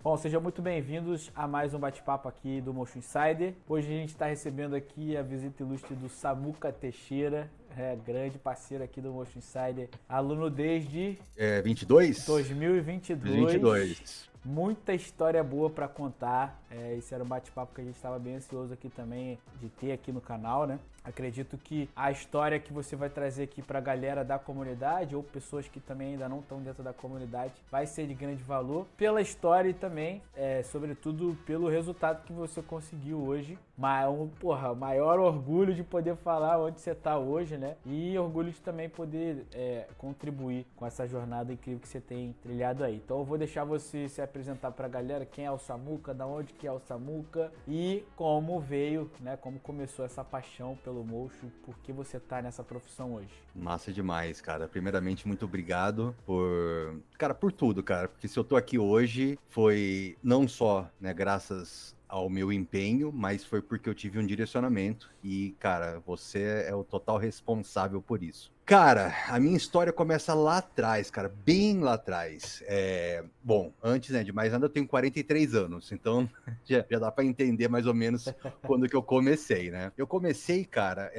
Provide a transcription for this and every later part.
Bom, sejam muito bem-vindos a mais um bate-papo aqui do Motion Insider. Hoje a gente está recebendo aqui a visita ilustre do Samuca Teixeira, grande parceiro aqui do Motion Insider, aluno desde 22? 2022. 22. Muita história boa para contar. Esse era um bate-papo que a gente estava bem ansioso aqui também de ter aqui no canal, né? Acredito que a história que você vai trazer aqui para a galera da comunidade ou pessoas que também ainda não estão dentro da comunidade vai ser de grande valor pela história e também, sobretudo, pelo resultado que você conseguiu hoje. Maior orgulho de poder falar onde você está hoje, né? E orgulho de também poder contribuir com essa jornada incrível que você tem trilhado aí. Então eu vou deixar você se apresentar para a galera quem é o Samuca, da onde que é o Samuca e como veio, né? Como começou essa paixão pelo motion, por que você tá nessa profissão hoje. Massa demais, cara. Primeiramente, muito obrigado por tudo, cara. Porque se eu tô aqui hoje, foi não só, né, graças ao meu empenho, mas foi porque eu tive um direcionamento e, cara, você é o total responsável por isso. Cara, a minha história começa lá atrás, cara, bem lá atrás. Bom, antes, né, de mais nada, eu tenho 43 anos, então já dá pra entender mais ou menos quando que eu comecei, né? Eu comecei, cara,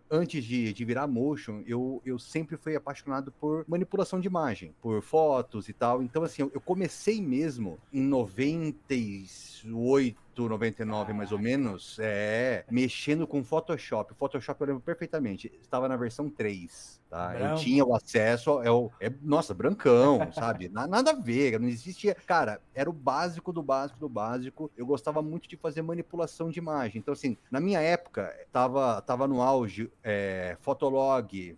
antes de virar motion, eu sempre fui apaixonado por manipulação de imagem, por fotos e tal. Então, assim, eu comecei mesmo em 98, 99 mais ou menos, mexendo com Photoshop. O Photoshop eu lembro perfeitamente, estava na versão 3, tá? Eu tinha o acesso, nossa, brancão, sabe? Nada a ver, não existia... Cara, era o básico do básico do básico. Eu gostava muito de fazer manipulação de imagem. Então, assim, na minha época, tava no auge, Fotolog.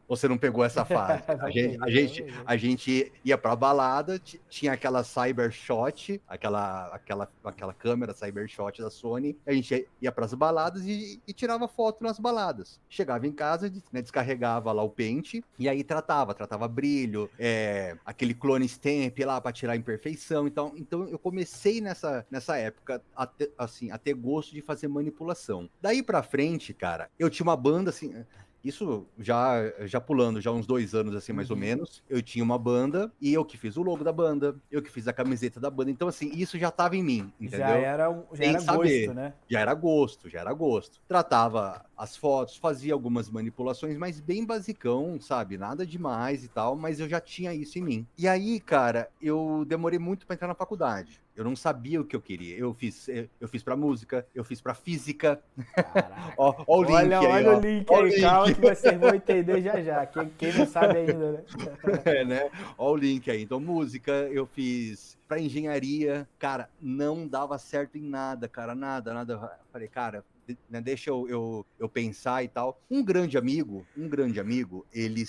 Você não pegou essa fase. A gente ia pra balada, tinha aquela Cybershot, aquela câmera Cybershot da Sony, a gente ia pras baladas e tirava foto nas baladas. Chegava em casa, né, descarregava lá o pente, e aí tratava brilho, aquele clone stamp lá pra tirar a imperfeição. Então eu comecei nessa época a ter gosto de fazer manipulação. Daí pra frente, cara, eu tinha uma banda assim... Isso já pulando, já uns 2 anos, assim, mais ou menos. Eu tinha uma banda e eu que fiz o logo da banda, eu que fiz a camiseta da banda. Então, assim, isso já tava em mim, entendeu? Já Sem era saber. gosto, né? Já era gosto. Tratava as fotos, fazia algumas manipulações, mas bem basicão, sabe? Nada demais e tal, mas eu já tinha isso em mim. E aí, cara, eu demorei muito pra entrar na faculdade. Eu não sabia o que eu queria. Eu fiz pra música, eu fiz pra física. Caraca. Ó o link aí, olha ó. o link Ó o aí, link. calma que vocês vão entender já. Quem não sabe ainda, né? Né? Ó o link aí. Então, música, eu fiz pra engenharia. Cara, não dava certo em nada, cara. Nada. Falei, cara, né, deixa eu pensar e tal. Um grande amigo, ele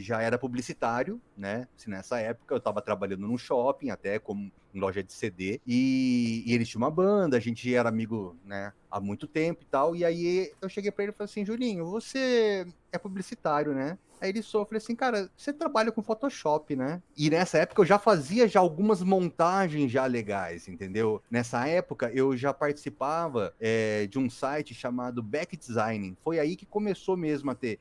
já era publicitário, né? Assim, nessa época eu tava trabalhando num shopping, até como em loja de CD, e ele tinha uma banda, a gente era amigo, né, há muito tempo e tal, e aí eu cheguei pra ele e falei assim, Julinho, você é publicitário, né? Aí ele eu falei assim, cara, você trabalha com Photoshop, né? E nessa época eu já fazia algumas montagens já legais, entendeu? Nessa época eu já participava de um site chamado Back Designing. Foi aí que começou mesmo a ter.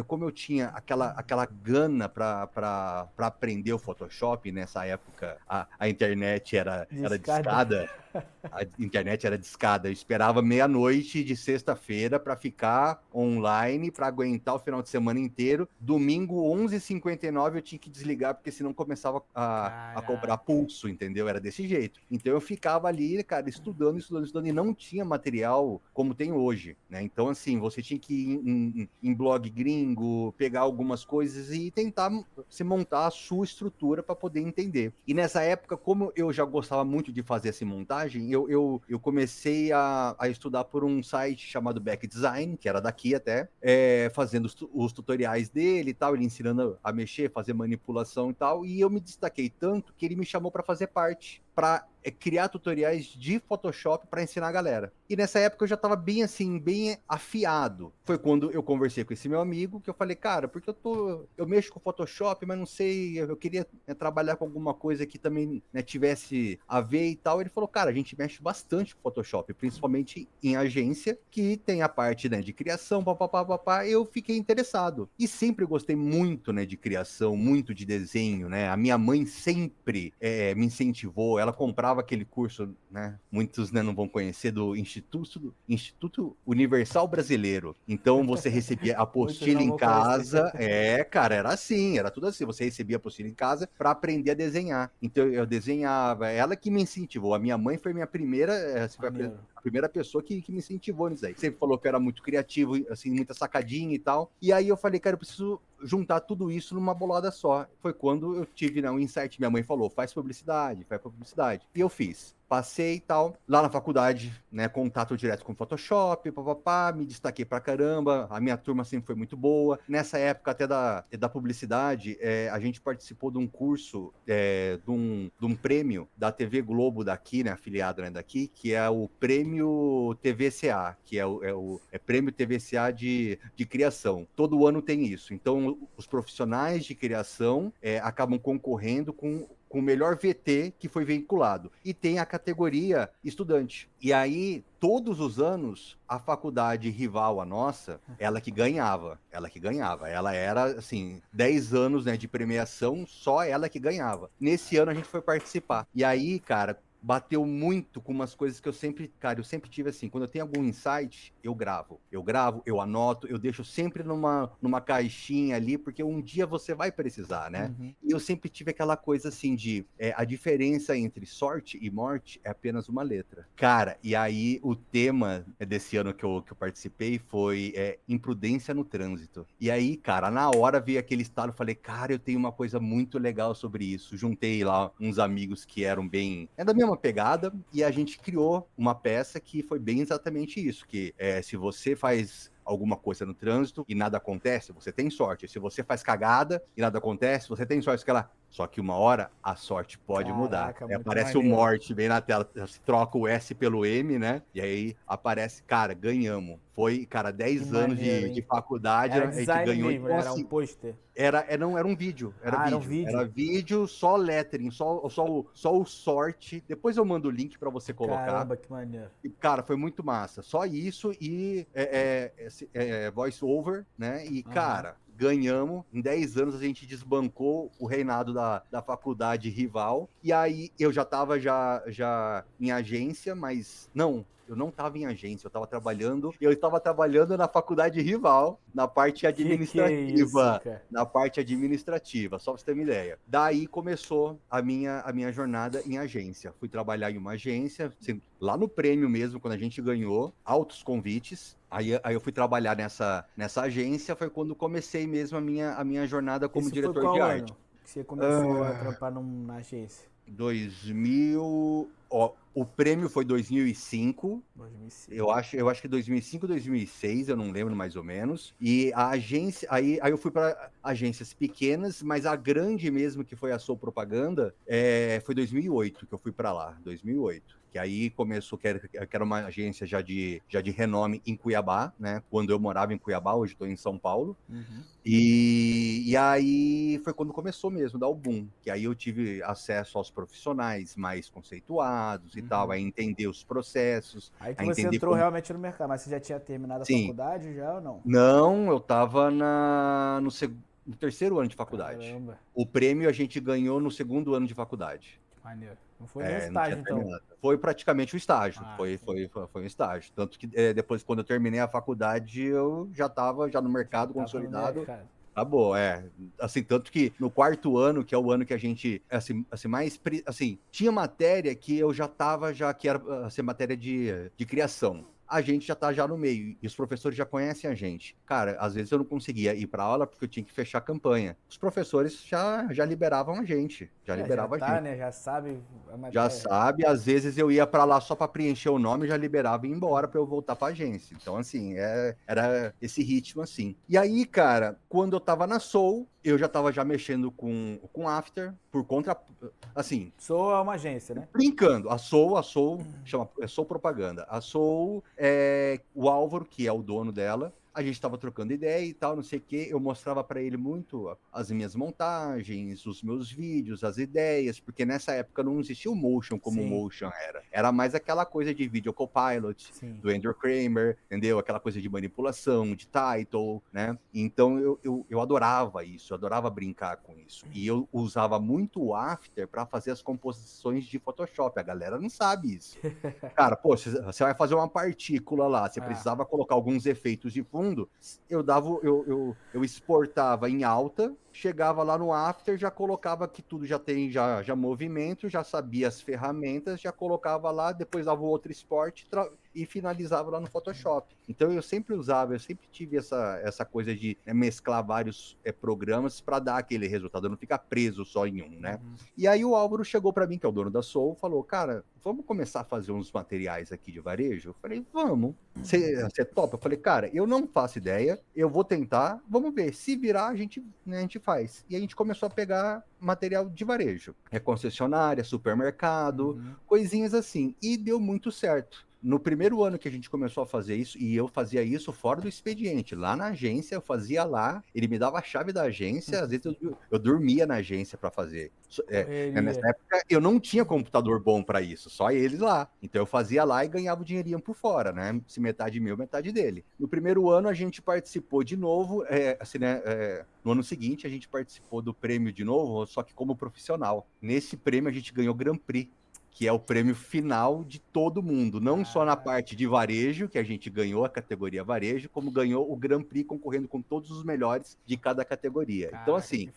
Como eu tinha aquela gana para aprender o Photoshop, nessa época a internet era discada. A internet era discada. Eu esperava meia-noite de sexta-feira para ficar online, para aguentar o final de semana inteiro. Domingo, 11h59, eu tinha que desligar, porque senão começava a cobrar pulso, entendeu? Era desse jeito. Então eu ficava ali, cara, estudando, e não tinha material como tem hoje, né? Então, assim, você tinha que ir em blog gringo, pegar algumas coisas e tentar se montar a sua estrutura para poder entender. E nessa época, como eu já gostava muito de fazer essa montagem, eu comecei a estudar por um site chamado Back Design, que era daqui até, fazendo os tutoriais dele e tal, ele ensinando a mexer, fazer manipulação e tal, e eu me destaquei tanto que ele me chamou para fazer parte para criar tutoriais de Photoshop para ensinar a galera. E nessa época eu já estava bem assim, bem afiado. Foi quando eu conversei com esse meu amigo que eu falei, cara, porque eu mexo com Photoshop, mas não sei, eu queria trabalhar com alguma coisa que também, né, tivesse a ver e tal. Ele falou, cara, a gente mexe bastante com Photoshop, principalmente em agência, que tem a parte, né, de criação, papapá. Eu fiquei interessado. E sempre gostei muito, né, de criação, muito de desenho, né? A minha mãe sempre me incentivou, ela comprava aquele curso, né? Muitos, né, não vão conhecer, do Instituto Universal Brasileiro. Então você recebia a apostila em casa. Cara, era assim, era tudo assim. Você recebia a apostila em casa para aprender a desenhar. Então eu desenhava, ela que me incentivou. A minha mãe foi minha primeira, foi a primeira pessoa que me incentivou nisso aí. Sempre falou que eu era muito criativo, assim, muita sacadinha e tal. E aí eu falei, cara, eu preciso juntar tudo isso numa bolada só. Foi quando eu tive, né, um insight. Minha mãe falou, faz publicidade. E eu fiz. Passei e tal. Lá na faculdade, né, contato direto com Photoshop, papapá, me destaquei pra caramba. A minha turma sempre foi muito boa. Nessa época até da publicidade, a gente participou de um curso, de um prêmio da TV Globo daqui, né, afiliado, né, daqui, que é o Prêmio TVCA, que é Prêmio TVCA de criação. Todo ano tem isso. Então, os profissionais de criação acabam concorrendo com o melhor VT que foi veiculado. E tem a categoria estudante. E aí, todos os anos, a faculdade rival a nossa, ela que ganhava. Ela era, assim, 10 anos, né, de premiação, só ela que ganhava. Nesse ano, a gente foi participar. E aí, cara, bateu muito com umas coisas que eu sempre tive assim, quando eu tenho algum insight, eu gravo, eu anoto, eu deixo sempre numa caixinha ali, porque um dia você vai precisar, né? Uhum. E eu sempre tive aquela coisa assim de, a diferença entre sorte e morte é apenas uma letra. Cara, e aí o tema desse ano que eu participei foi imprudência no trânsito. E aí, cara, na hora veio aquele estalo, falei, cara, eu tenho uma coisa muito legal sobre isso. Juntei lá uns amigos que eram bem... da mesma pegada, e a gente criou uma peça que foi bem exatamente isso, que se você faz alguma coisa no trânsito e nada acontece, você tem sorte. Se você faz cagada e nada acontece, você tem sorte. Só que uma hora a sorte pode mudar. Aparece o morte bem na tela, você troca o S pelo M, né? E aí aparece, cara, ganhamos. Foi, cara, 10 anos de faculdade, era a gente ganhou. Mesmo, era um pôster. Não, era um vídeo. Era vídeo. Era vídeo, só lettering, só o sorte. Depois eu mando o link pra você colocar. Caramba, que maneiro. E, cara, foi muito massa. Só isso e voice over, né? E, cara, ganhamos. Em 10 anos a gente desbancou o reinado da faculdade rival. E aí eu já tava já em agência, mas não... Eu não estava em agência, eu estava trabalhando na faculdade rival, na parte administrativa. Que é isso, na parte administrativa, só pra você ter uma ideia. Daí começou a minha jornada em agência. Fui trabalhar em uma agência, assim, lá no prêmio mesmo, quando a gente ganhou, altos convites. Aí eu fui trabalhar nessa agência, foi quando comecei mesmo a minha jornada como diretor de arte. Que você começou a trampar na agência? 2000... Ó, o prêmio foi 2005. 2005. Eu acho que 2005, 2006, eu não lembro mais ou menos. E a agência, aí eu fui para agências pequenas, mas a grande mesmo que foi a Soul Propaganda, foi 2008 que eu fui para lá, 2008. Que aí começou, que era uma agência já de renome em Cuiabá, né? Quando eu morava em Cuiabá, hoje estou em São Paulo. Uhum. E aí foi quando começou mesmo, dar o boom. Que aí eu tive acesso aos profissionais mais conceituados e tal, a entender os processos. Aí que você entrou realmente no mercado, mas você já tinha terminado a faculdade já ou não? Não, eu estava no terceiro ano de faculdade. Caramba. O prêmio a gente ganhou no segundo ano de faculdade. Maneiro. Não foi nem estágio, então? Foi praticamente o estágio. Foi um estágio. Tanto que depois, quando eu terminei a faculdade, eu já estava no mercado consolidado. Acabou, assim, tanto que no quarto ano, que é o ano que a gente, assim tinha matéria que eu já estava, que era assim, matéria de criação. A gente já tá no meio, e os professores já conhecem a gente. Cara, às vezes eu não conseguia ir pra aula porque eu tinha que fechar a campanha. Os professores já liberavam a gente, já liberavam a gente. Né? Já sabe a matéria. Já sabe, às vezes eu ia pra lá só pra preencher o nome, já liberava e ia embora pra eu voltar pra agência. Então, assim, era esse ritmo, assim. E aí, cara, quando eu tava na Soul, eu já estava já mexendo com After, por conta, assim... Soul é uma agência, né? Brincando, a Soul, chama Soul Propaganda. A Soul, o Álvaro, que é o dono dela, a gente estava trocando ideia e tal, não sei o quê. Eu mostrava para ele muito as minhas montagens, os meus vídeos, as ideias, porque nessa época não existia o Motion como o Motion era. Era mais aquela coisa de Video Copilot, do Andrew Kramer, entendeu? Aquela coisa de manipulação, de title, né? Então eu adorava isso, eu adorava brincar com isso. E eu usava muito o After para fazer as composições de Photoshop. A galera não sabe isso. Cara, pô, você vai fazer uma partícula lá, você precisava colocar alguns efeitos de fundo, eu exportava em alta, chegava lá no After, já colocava que tudo já tem já movimento, já sabia as ferramentas, já colocava lá, depois dava o outro export e finalizava lá no Photoshop. Então eu sempre tive essa coisa de mesclar vários programas para dar aquele resultado, não ficar preso só em um, né? E aí o Álvaro chegou para mim, que é o dono da Soul, falou, cara, vamos começar a fazer uns materiais aqui de varejo? Eu falei, vamos. Você topa? Eu falei, cara, eu não faço ideia, eu vou tentar, vamos ver. Se virar, a gente faz. E a gente começou a pegar material de varejo. Concessionária, supermercado, coisinhas assim. E deu muito certo. No primeiro ano que a gente começou a fazer isso, e eu fazia isso fora do expediente, lá na agência, eu fazia lá, ele me dava a chave da agência, às vezes eu dormia na agência para fazer. Nessa época eu não tinha computador bom para isso, só eles lá. Então eu fazia lá e ganhava o dinheirinho por fora, né? Se metade meu, metade dele. No primeiro ano a gente participou de novo, no ano seguinte a gente participou do prêmio de novo, só que como profissional. Nesse prêmio a gente ganhou Grand Prix, que é o prêmio final de todo mundo, não só na parte de varejo, que a gente ganhou a categoria varejo, como ganhou o Grand Prix concorrendo com todos os melhores de cada categoria. Então, assim,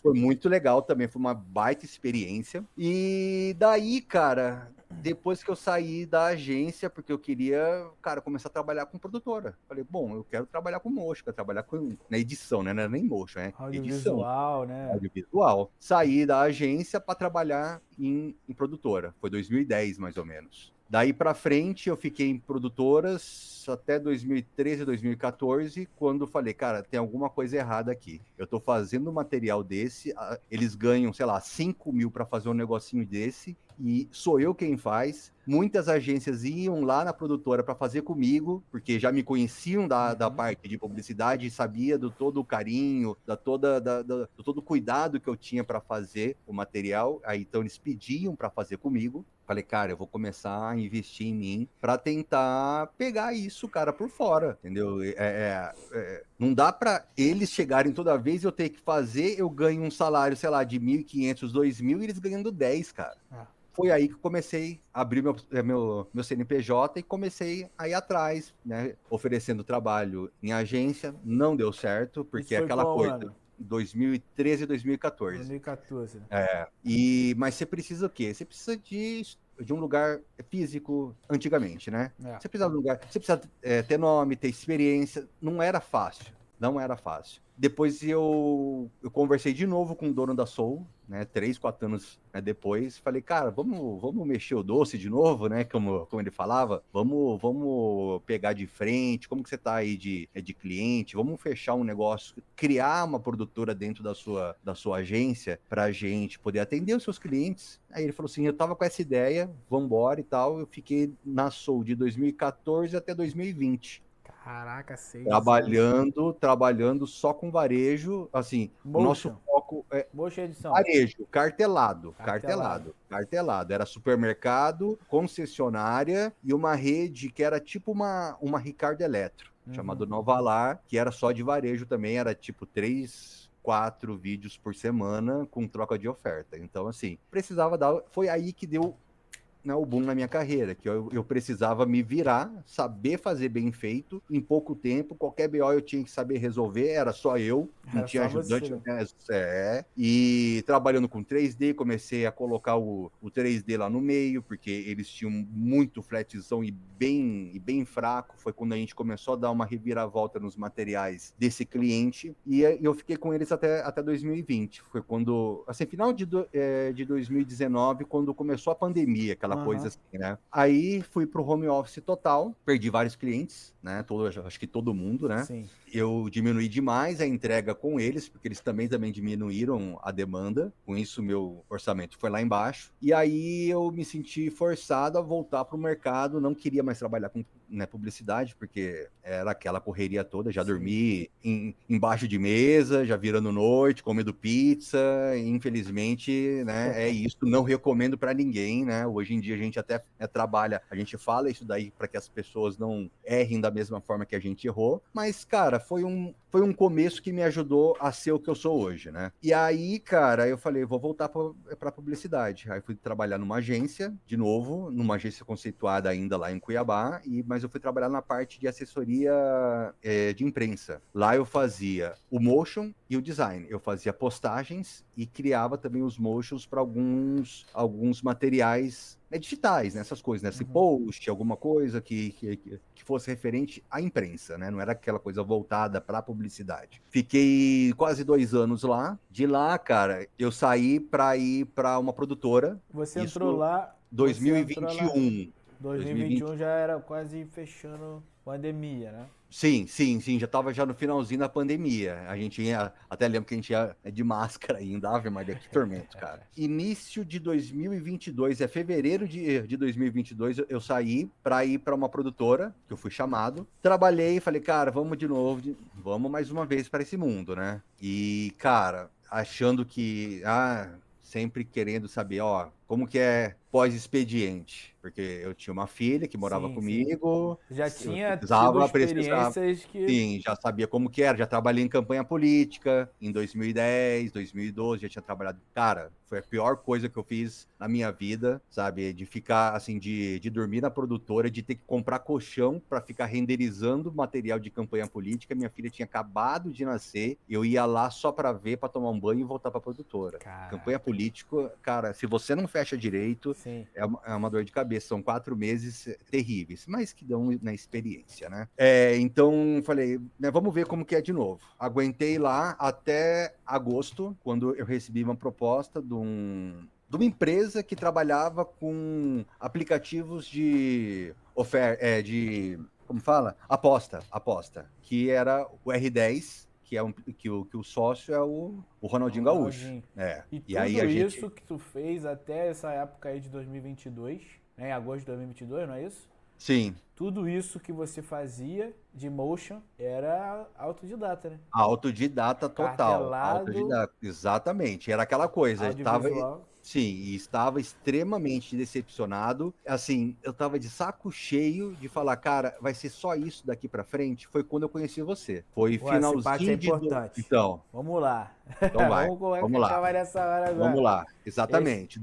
foi muito legal também, foi uma baita experiência. E daí, cara, depois que eu saí da agência, porque eu queria, cara, começar a trabalhar com produtora. Falei, bom, eu quero trabalhar com motion, quero trabalhar na edição, né? Não era nem motion, Audiovisual, edição, né? Audiovisual. Saí da agência para trabalhar em produtora. Foi 2010, mais ou menos. Daí para frente, eu fiquei em produtoras até 2013, 2014, quando falei, cara, tem alguma coisa errada aqui. Eu tô fazendo um material desse, eles ganham, sei lá, 5 mil para fazer um negocinho desse, e sou eu quem faz. Muitas agências iam lá na produtora para fazer comigo, porque já me conheciam da parte de publicidade e sabia do todo o carinho, do todo o cuidado que eu tinha para fazer o material. Aí então eles pediam para fazer comigo. Falei, cara, eu vou começar a investir em mim para tentar pegar isso, cara, por fora, entendeu? Não dá para eles chegarem toda vez eu ter que fazer, eu ganho um salário, sei lá, de 1.500, 2.000 e eles ganhando 10, cara. Foi aí que eu comecei a abrir meu CNPJ e comecei a ir atrás, né? Oferecendo trabalho em agência, não deu certo, porque é aquela coisa... Ano? 2013 e 2014. 2014. Mas você precisa o quê? Você precisa de um lugar físico antigamente, né? Você precisa de um lugar... Você precisa ter nome, ter experiência. Não era fácil. Não era fácil. Depois eu conversei de novo com o dono da Soul, né? 3, 4 anos depois. Falei, cara, vamos mexer o doce de novo, né? Como ele falava. Vamos pegar de frente. Como que você tá aí de cliente? Vamos fechar um negócio, criar uma produtora dentro da sua agência pra gente poder atender os seus clientes. Aí ele falou assim, eu tava com essa ideia, vambora e tal. Eu fiquei na Soul de 2014 até 2020. Caraca, 6 trabalhando só com varejo, assim, o nosso foco é varejo, cartelado. Era supermercado, concessionária e uma rede que era tipo uma Ricardo Eletro, chamada Novalar, que era só de varejo também, era tipo 3, 4 vídeos por semana com troca de oferta. Então, assim, foi aí que deu o boom na minha carreira, que eu precisava me virar, saber fazer bem feito, em pouco tempo, qualquer BO eu tinha que saber resolver, era só eu, não tinha ajudante. E trabalhando com 3D, comecei a colocar o 3D lá no meio, porque eles tinham muito flatzão e bem fraco, foi quando a gente começou a dar uma reviravolta nos materiais desse cliente, e eu fiquei com eles até 2020, foi quando, assim, final de 2019, quando começou a pandemia, aquela coisa assim, né? Aí fui pro home office total, perdi vários clientes, né? Acho que todo mundo, né? Sim. Eu diminui demais a entrega com eles, porque eles também diminuíram a demanda. Com isso, meu orçamento foi lá embaixo. E aí eu me senti forçado a voltar para o mercado. Não queria mais trabalhar com, né, publicidade, porque era aquela correria toda. Já Sim. dormi embaixo de mesa, já virando noite, comendo pizza. Infelizmente, né, é isso. Não recomendo para ninguém, né? Hoje em dia a gente até trabalha, a gente fala isso daí para que as pessoas não errem da mesma forma que a gente errou. Mas, cara, foi um começo que me ajudou a ser o que eu sou hoje, né? E aí, cara, eu falei, vou voltar para publicidade. Aí fui trabalhar numa agência, de novo, numa agência conceituada ainda lá em Cuiabá, mas eu fui trabalhar na parte de assessoria de imprensa. Lá eu fazia o motion e o design. Eu fazia postagens e criava também os motions para alguns materiais digitais, né? Essas coisas, né? Se post, alguma coisa que fosse referente à imprensa, né? Não era aquela coisa voltada para publicidade. Fiquei quase 2 anos lá. De lá, cara, eu saí para ir para uma produtora. Você Isso entrou lá... 2021. 2021 já era quase fechando pandemia, né? Sim, já estava já no finalzinho da pandemia. A gente ia, até lembro que a gente ia de máscara ainda, Ave Maria, que tormento, cara. Início de 2022, fevereiro de 2022, eu saí para ir para uma produtora, que eu fui chamado. Trabalhei e falei, cara, vamos de novo, vamos mais uma vez para esse mundo, né? E, cara, achando que, sempre querendo saber, ó, como que é pós-expediente, porque eu tinha uma filha que morava comigo, já eu tinha tido precisava, experiências que... sim, já sabia como que era, já trabalhei em campanha política em 2010, 2012, já tinha trabalhado, cara, foi a pior coisa que eu fiz na minha vida, sabe, de ficar, assim, de dormir na produtora, de ter que comprar colchão para ficar renderizando material de campanha política. Minha filha tinha acabado de nascer, eu ia lá só para ver, para tomar um banho e voltar para produtora. Caraca. Campanha política, cara, se você não fecha direito, é uma dor de cabeça. São 4 meses terríveis, mas que dão na experiência, né? Então, falei, né, vamos ver como que é de novo. Aguentei lá até agosto, quando eu recebi uma proposta de uma empresa que trabalhava com aplicativos de oferta, como fala? Aposta, que era o R10, que o sócio é o Ronaldinho Gaúcho. E tudo aí isso que tu fez até essa época aí de 2022, né, em agosto de 2022, não é isso? Sim. Tudo isso que você fazia de motion era autodidata, né? Autodidata total. Autodidata, exatamente. Era aquela coisa. Sim, e estava extremamente decepcionado. Assim, eu estava de saco cheio de falar, cara, vai ser só isso daqui para frente. Foi quando eu conheci você. Foi finalzinho essa parte é importante. Então. Vamos lá. Então vai. Vamos lá. Acabar nessa hora agora. Vamos lá. Exatamente.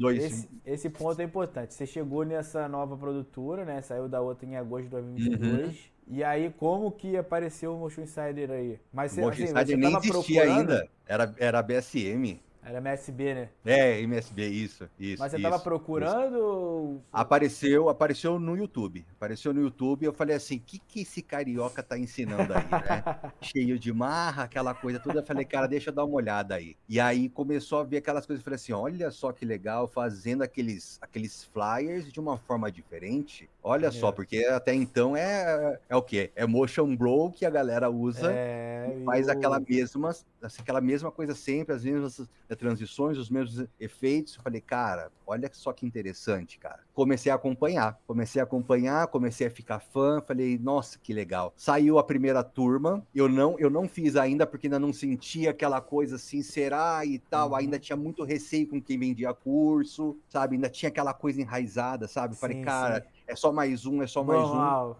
Esse ponto é importante. Você chegou nessa nova produtora, né? Saiu da outra em agosto de 2022. E aí, como que apareceu o Motion Insider aí? Mas o Motion Insider nem existia ainda. Era BSM. Era MSB, né? MSB, isso. Mas você tava procurando? Apareceu no YouTube. Apareceu no YouTube e eu falei assim, o que esse carioca tá ensinando aí, né? Cheio de marra, aquela coisa toda. Eu falei, cara, deixa eu dar uma olhada aí. E aí começou a ver aquelas coisas. Eu falei assim, olha só que legal, fazendo aqueles flyers de uma forma diferente. Olha só, porque até então é o quê? É motion blow que a galera usa e faz aquela mesma coisa sempre, as mesmas transições, os mesmos efeitos. Eu falei, cara, olha só que interessante, cara. Comecei a acompanhar, comecei a ficar fã. Falei, nossa, que legal. Saiu a primeira turma, eu não fiz ainda porque ainda não sentia aquela coisa assim, será e tal. Ainda tinha muito receio com quem vendia curso, sabe? Ainda tinha aquela coisa enraizada, sabe? Falei, cara, é só mais um, normal.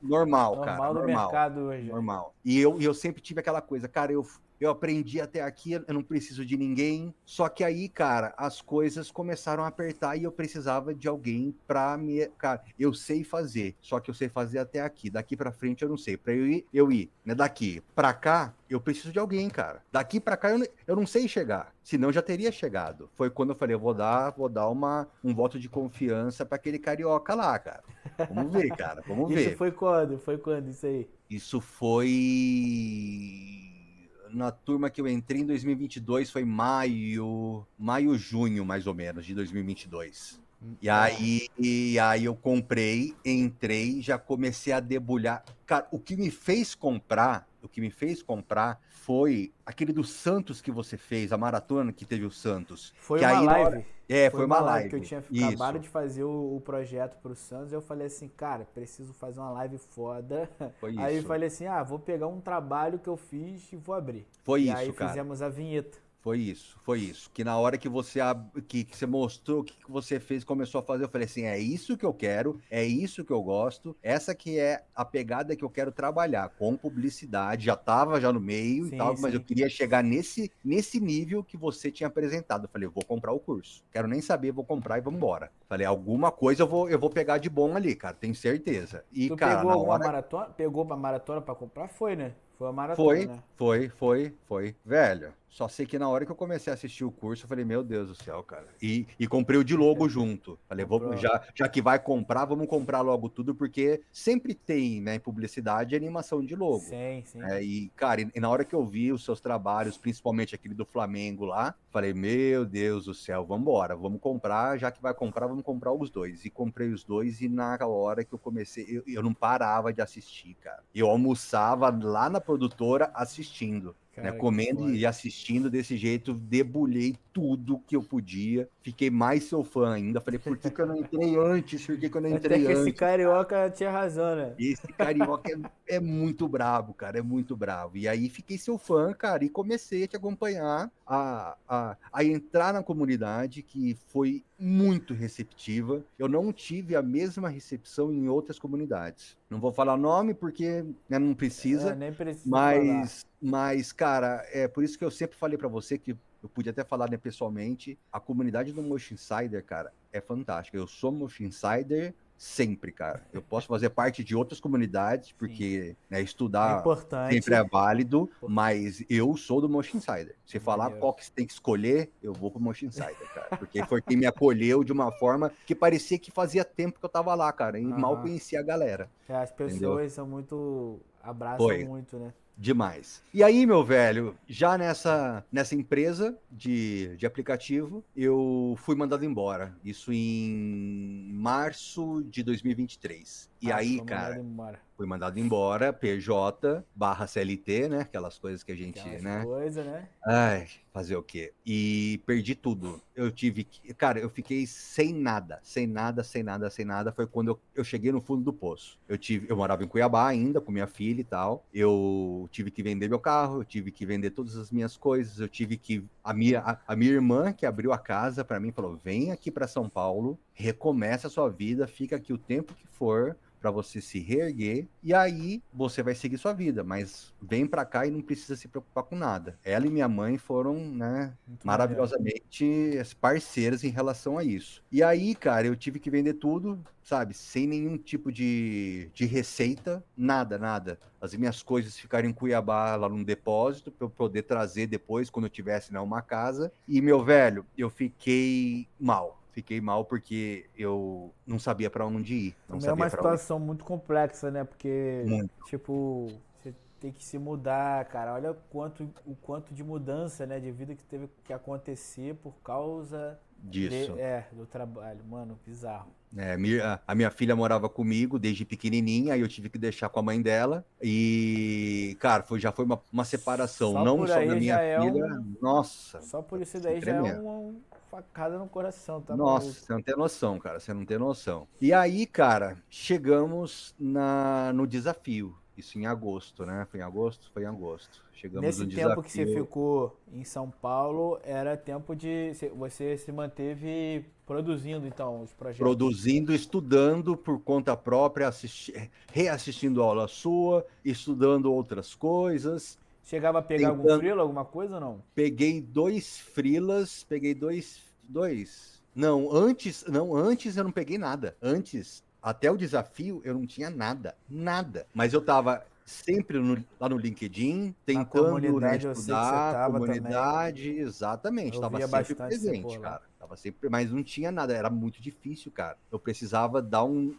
Normal, cara. Normal do mercado hoje. Normal. E eu sempre tive aquela coisa, cara, eu aprendi até aqui, eu não preciso de ninguém. Só que aí, cara, as coisas começaram a apertar e eu precisava de alguém pra me... Cara, eu sei fazer, só que eu sei fazer até aqui. Daqui pra frente eu não sei. Pra eu ir, né? Daqui pra cá, eu preciso de alguém, cara. Daqui pra cá eu não sei chegar. Senão já teria chegado. Foi quando eu falei, eu vou dar um voto de confiança pra aquele carioca lá, cara. Vamos ver, cara, vamos ver. Isso foi quando? Foi quando isso aí? Isso foi... Na turma que eu entrei em 2022, foi maio, junho, mais ou menos, de 2022. E aí eu comprei, entrei, já comecei a debulhar. Cara, o que me fez comprar foi aquele do Santos que você fez, a maratona que teve o Santos. Foi Que uma aí na hora. live. É, Foi foi uma uma live que eu live. tinha acabado Isso, de fazer o projeto pro Santos. Eu falei assim, cara, preciso fazer uma live foda. foi Aí eu isso. falei assim, vou pegar um trabalho que eu fiz e vou abrir. Foi E aí isso, cara. fizemos a vinheta. Foi isso, foi isso. Que na hora que que você mostrou o que você fez, começou a fazer, eu falei assim: é isso que eu quero, é isso que eu gosto, essa que é a pegada que eu quero trabalhar, com publicidade, já estava já no meio e Sim, tal, mas eu sim. queria chegar nesse nível que você tinha apresentado. Eu falei, eu vou comprar o curso. Quero nem saber, vou comprar e vamos embora. Falei, alguma coisa eu vou pegar de bom ali, cara, tenho certeza. E, Tu cara, pegou na alguma hora. maratona? Pegou uma maratona pra comprar? Foi, né? Foi uma maratona, Foi, né? foi. Velho, só sei que na hora que eu comecei a assistir o curso, eu falei, meu Deus do céu, cara. E comprei o de logo junto. Falei, Comprou. já que vai comprar, vamos comprar logo tudo, porque sempre tem, né, em publicidade, animação de logo. Sim, sim. E, cara, e na hora que eu vi os seus trabalhos, principalmente aquele do Flamengo lá, falei, meu Deus do céu, vamos embora, vamos comprar, já que vai comprar, vamos comprar os dois. E comprei os dois, e na hora que eu comecei, eu não parava de assistir, cara. Eu almoçava lá na produtora assistindo. Né, Cara, que comendo foda. e assistindo desse jeito, debulhei tudo que eu podia, fiquei mais seu fã ainda. Falei, por que que eu não entrei antes? Por que que eu não Até entrei que esse antes? carioca tinha razão, né? Esse carioca é muito brabo, cara, é muito bravo. E aí fiquei seu fã, cara, e comecei a te acompanhar, a entrar na comunidade, que foi muito receptiva. Eu não tive a mesma recepção em outras comunidades. Não vou falar nome porque, né, não precisa, Nem precisa falar. mas, cara, é por isso que eu sempre falei pra você que eu pude até falar, né, pessoalmente, a comunidade do Motion Insider, cara, é fantástica. Eu sou Motion Insider sempre, cara. Eu posso fazer parte de outras comunidades, Sim. porque, né, É estudar sempre importante. é válido, mas eu sou do Motion Insider. Se falar Maneiro. qual que você tem que escolher, eu vou pro Motion Insider, cara. Porque foi quem me acolheu de uma forma que parecia que fazia tempo que eu tava lá, cara, e mal Aham. conhecia a galera, As entendeu? pessoas são muito. Abraçam Foi. muito, né? Demais. E aí, meu velho, já nessa empresa de aplicativo, eu fui mandado embora. Isso em março de 2023. E Tu aí, foi mandado cara, embora. fui mandado embora, PJ barra CLT, né? Aquelas coisas que a gente, Aquelas né? coisas, né? Ai, fazer o quê? E perdi tudo. Eu tive que. Cara, eu fiquei sem nada. Sem nada, sem nada, sem nada. Foi quando eu cheguei no fundo do poço. Eu morava em Cuiabá ainda, com minha filha e tal. Eu tive que vender meu carro, eu tive que vender todas as minhas coisas. Eu tive que. A minha irmã, que abriu a casa para mim, falou: vem aqui para São Paulo, recomeça a sua vida, fica aqui o tempo que for para você se reerguer, e aí você vai seguir sua vida, mas vem para cá e não precisa se preocupar com nada. Ela e minha mãe foram, né, Muito maneiro. maravilhosamente parceiras em relação a isso. E aí, cara, eu tive que vender tudo, sabe, sem nenhum tipo de receita, nada. As minhas coisas ficaram em Cuiabá, lá num depósito, para eu poder trazer depois, quando eu tivesse, né, uma casa. E, meu velho, eu fiquei mal. Fiquei mal porque eu não sabia para onde ir, não Também é sabia uma para onde. situação muito complexa, né? Porque, Muito tipo, você tem que se mudar, cara. Olha o quanto de mudança, né, de vida que teve que acontecer por causa disso. do trabalho. Mano, bizarro. A minha filha morava comigo desde pequenininha, aí eu tive que deixar com a mãe dela. E, cara, já foi uma separação, Só não por só da aí minha já é filha, um. nossa, Só por isso assim, daí já é tremendo. uma facada no coração, tá Nossa, maluco? você não tem noção, cara, você não tem noção. E aí, cara, chegamos no desafio. Isso em agosto, né? Foi em agosto? Foi em agosto. Chegamos Nesse no tempo que você desafio. ficou em São Paulo, era tempo de. Você se manteve produzindo, então, os projetos. Produzindo, estudando por conta própria, reassistindo aula sua, estudando outras coisas, Chegava a pegar algum tentando. freelo, alguma coisa ou não? Peguei dois freelas, peguei dois. Não, antes eu não peguei nada. Antes, até o desafio, eu não tinha nada. Mas eu tava sempre lá no LinkedIn, Na tentando, né, comunidade eu sei que você estudar, tava também. comunidade, exatamente, Eu estava via sempre bastante você presente, por lá. cara. Tava sempre, mas não tinha nada, era muito difícil, cara. Eu precisava dar um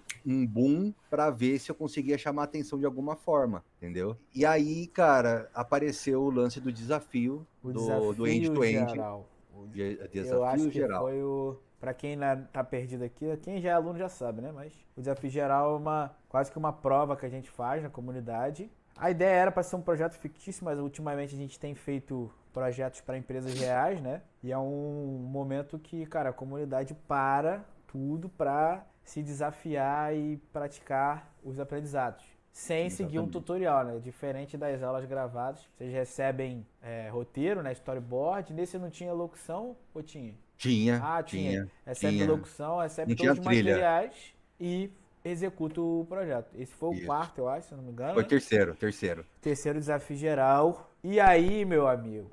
boom para ver se eu conseguia chamar a atenção de alguma forma, entendeu? E aí, cara, apareceu o lance do desafio O do desafio end-to-end, geral. Eu acho desafio que foi geral. para quem tá perdido aqui, quem já é aluno já sabe, né? Mas o Desafio Geral é quase que uma prova que a gente faz na comunidade. A ideia era para ser um projeto fictício, mas ultimamente a gente tem feito projetos para empresas reais, né? E é um momento que, cara, a comunidade para tudo para se desafiar e praticar os aprendizados. Sem seguir um tutorial, né? Diferente das aulas gravadas. Vocês recebem roteiro, né? Storyboard. Nesse não tinha locução ou tinha? Tinha, Ah, tinha. Recebe tinha. locução, recebe Não tinha todos os trilha. materiais e executa o projeto. Esse foi o quarto, eu acho, se eu não me engano. Foi né? terceiro. Terceiro Desafio Geral. E aí, meu amigo?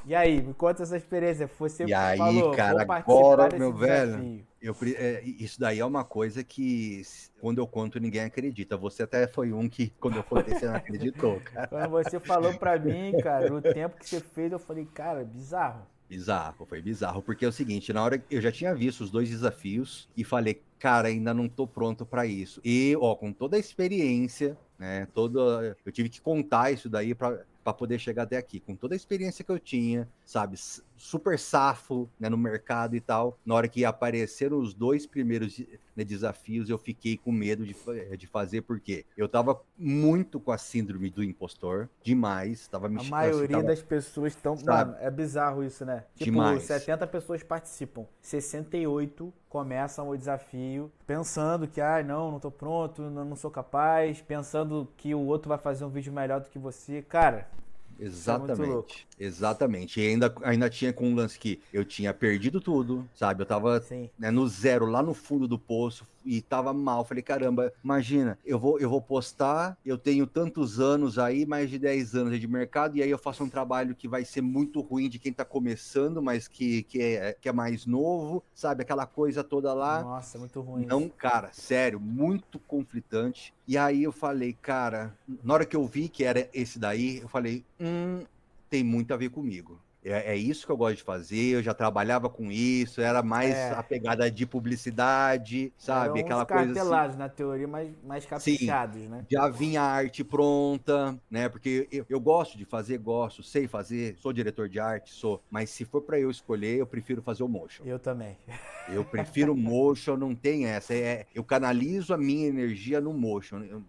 E aí, me conta essa experiência. Você falou, cara, vou participar agora, desse meu desafio. velho, isso daí é uma coisa que, quando eu conto, ninguém acredita. Você até foi um que, quando eu contei, você não acreditou, cara. Quando você falou pra mim, cara, o tempo que você fez, eu falei, cara, bizarro. Foi bizarro, porque é o seguinte, na hora eu já tinha visto os 2 desafios e falei, cara, ainda não tô pronto para isso. E, ó, com toda a experiência, né, eu tive que contar isso daí para poder chegar até aqui, com toda a experiência que eu tinha, sabe, super safo, né, no mercado e tal. Na hora que apareceram os 2 primeiros, né, desafios, eu fiquei com medo de fazer, porque eu tava muito com a síndrome do impostor, demais, tava me A maioria tava, das pessoas estão... sabe, Mano, é bizarro isso, né? Tipo, demais. 70 pessoas participam, 68 começam o desafio pensando que, não tô pronto, não sou capaz, pensando que o outro vai fazer um vídeo melhor do que você. Cara, exatamente, isso é muito louco. exatamente. E ainda tinha com um lance que eu tinha perdido tudo, sabe? Eu tava, né, no zero, lá no fundo do poço, e tava mal. Falei, caramba, imagina, eu vou postar, eu tenho tantos anos aí, mais de 10 anos de mercado, e aí eu faço um trabalho que vai ser muito ruim de quem tá começando, mas que é mais novo, sabe? Aquela coisa toda lá. Nossa, muito ruim Não, isso. cara, sério, muito conflitante. E aí eu falei, cara, na hora que eu vi que era esse daí, eu falei, tem muito a ver comigo. É isso que eu gosto de fazer, eu já trabalhava com isso, era mais a pegada de publicidade, sabe? Eram uns Aquela coisa assim. cartelados na teoria, mais Sim, caprichados, né? já vinha a arte pronta, né? Porque eu gosto de fazer, sei fazer, sou diretor de arte, mas se for para eu escolher, eu prefiro fazer o motion. Eu também. Eu prefiro motion, não tem essa. Eu canalizo a minha energia no motion. Eu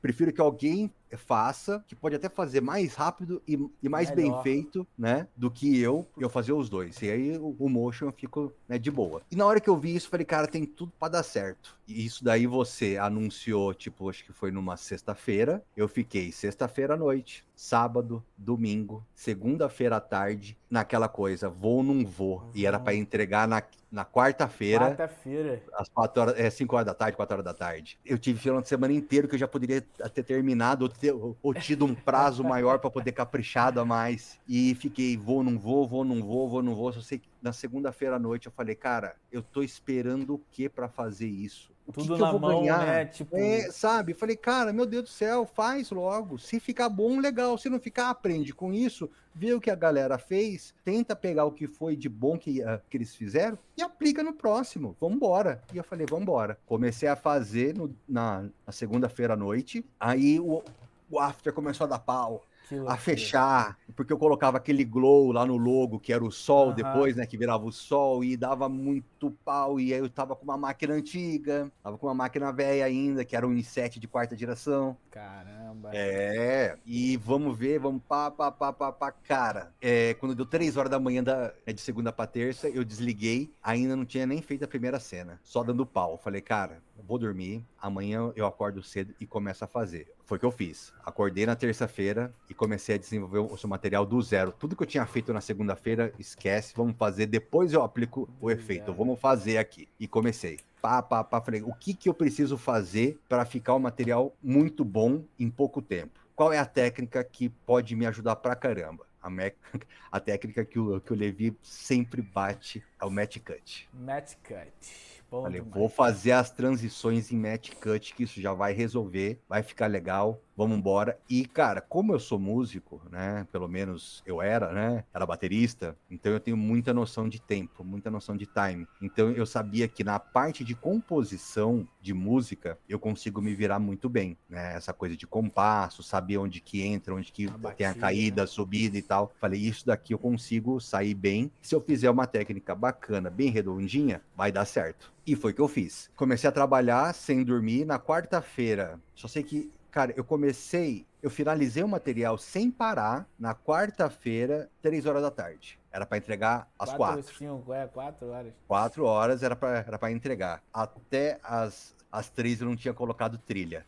prefiro que alguém faça, que pode até fazer mais rápido e mais bem feito, né? Do que eu fazer os dois. E aí o motion eu fico, né, de boa. E na hora que eu vi isso, falei, cara, tem tudo para dar certo. E isso daí você anunciou, tipo, acho que foi numa sexta-feira. Eu fiquei sexta-feira à noite, sábado, domingo, segunda-feira à tarde, naquela coisa, vou ou não vou. E era para entregar na quarta-feira. Quarta-feira. Às 5 horas da tarde, 4 horas da tarde. Eu tive final de semana inteiro que eu já poderia ter terminado ou tido um prazo maior para poder caprichado a mais. E fiquei, vou, não vou, vou, não vou, vou, não vou. Só sei que na segunda-feira à noite eu falei, cara, eu tô esperando o que para fazer isso? O Tudo que eu na vou mão, ganhar? né? Tipo... sabe? Falei, cara, meu Deus do céu, faz logo. Se ficar bom, legal. Se não ficar, aprende com isso, vê o que a galera fez, tenta pegar o que foi de bom que eles fizeram e aplica no próximo. Vambora. E eu falei, vambora. Comecei a fazer na segunda-feira à noite. Aí o after começou a dar pau. A fechar, porque eu colocava aquele glow lá no logo, que era o sol depois, né, que virava o sol, e dava muito pau, e aí eu tava com uma máquina antiga, tava com uma máquina velha ainda, que era um i7 de 4ª geração. Caramba. E vamos ver, vamos pá, cara. Quando deu 3 horas da manhã de segunda pra terça, eu desliguei, ainda não tinha nem feito a primeira cena, só dando pau. Falei, cara, vou dormir, amanhã eu acordo cedo e começo a fazer. Foi o que eu fiz. Acordei na terça-feira e comecei a desenvolver o seu material do zero. Tudo que eu tinha feito na segunda-feira, esquece, vamos fazer, depois eu aplico o efeito, vamos fazer aqui. E comecei. Falei, o que eu preciso fazer para ficar um material muito bom em pouco tempo? Qual é a técnica que pode me ajudar pra caramba? A técnica que o Levi sempre bate é o match cut. Match cut. Falei, vou fazer as transições em match cut, que isso já vai resolver, vai ficar legal. vamos embora. E, cara, como eu sou músico, né, pelo menos eu era, né, era baterista, então eu tenho muita noção de tempo, muita noção de time. Então eu sabia que na parte de composição de música, eu consigo me virar muito bem, né, essa coisa de compasso, saber onde que entra, onde que tem a caída, a subida e tal. Falei, isso daqui eu consigo sair bem. Se eu fizer uma técnica bacana, bem redondinha, vai dar certo. E foi o que eu fiz. Comecei a trabalhar sem dormir na quarta-feira. Só sei que, cara, eu finalizei o material sem parar na quarta-feira, 3 horas da tarde. Era para entregar às 4. 4 horas. 4 horas era para entregar. Até às 3 eu não tinha colocado trilha.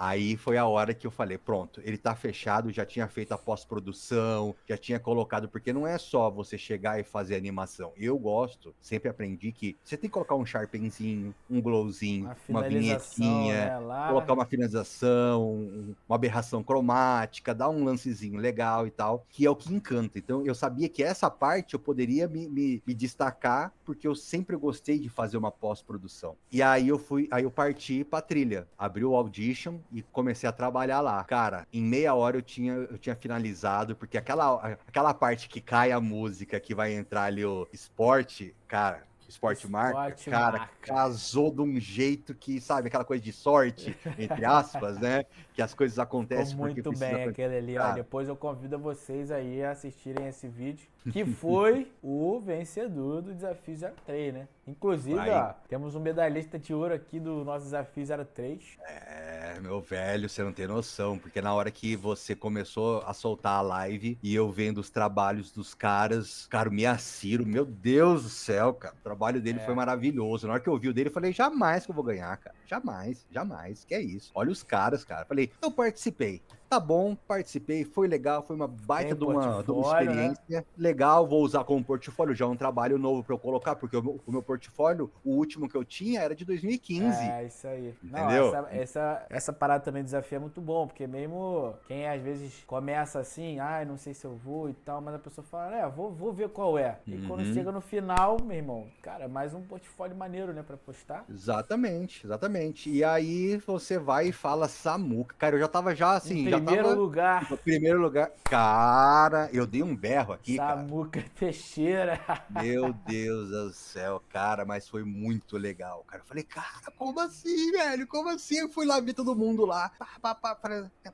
Aí foi a hora que eu falei, pronto, ele tá fechado, já tinha feito a pós-produção, já tinha colocado, porque não é só você chegar e fazer animação. Eu gosto, sempre aprendi que você tem que colocar um sharpenzinho, um glowzinho, uma vinhetinha, né, lá. colocar uma finalização, uma aberração cromática, dar um lancezinho legal e tal, que é o que encanta. Então eu sabia que essa parte eu poderia me destacar, porque eu sempre gostei de fazer uma pós-produção. E aí eu parti pra trilha, abri o Audition, e comecei a trabalhar lá. Cara, em meia hora eu tinha finalizado, porque aquela parte que cai a música, que vai entrar ali o esporte, cara, esporte marca, cara, casou de um jeito que, sabe, aquela coisa de sorte, entre aspas, né? Que as coisas acontecem porque muito bem aquele ali, ó. Depois eu convido vocês aí a assistirem esse vídeo, que foi o vencedor do Desafio 03, né? Inclusive, ó, temos um medalhista de ouro aqui do nosso Desafio 03. Meu velho, você não tem noção, porque na hora que você começou a soltar a live e eu vendo os trabalhos dos caras, cara, o Miyashiro, meu Deus do céu, cara, o trabalho dele foi maravilhoso. Na hora que eu vi o dele, eu falei, jamais que eu vou ganhar, cara, jamais, que é isso. Olha os caras, cara. Falei, eu participei. Tá bom, participei, foi legal, foi uma baita de uma experiência, né? Legal, vou usar como portfólio, já é um trabalho novo pra eu colocar, porque o meu portfólio, o último que eu tinha era de 2015. É, isso aí. Entendeu? Não, essa parada também do desafio é muito bom, porque mesmo quem às vezes começa assim, não sei se eu vou e tal, mas a pessoa fala, vou ver qual é. E quando chega no final, meu irmão, cara, mais um portfólio maneiro, né, pra postar. Exatamente. E aí você vai e fala Samuca. Cara, eu já tava assim, primeiro lugar. Cara, eu dei um berro aqui, Samuca Teixeira. Meu Deus do céu, cara, mas foi muito legal, cara. Eu falei, cara, como assim, velho? Como assim? Eu fui lá ver todo mundo lá.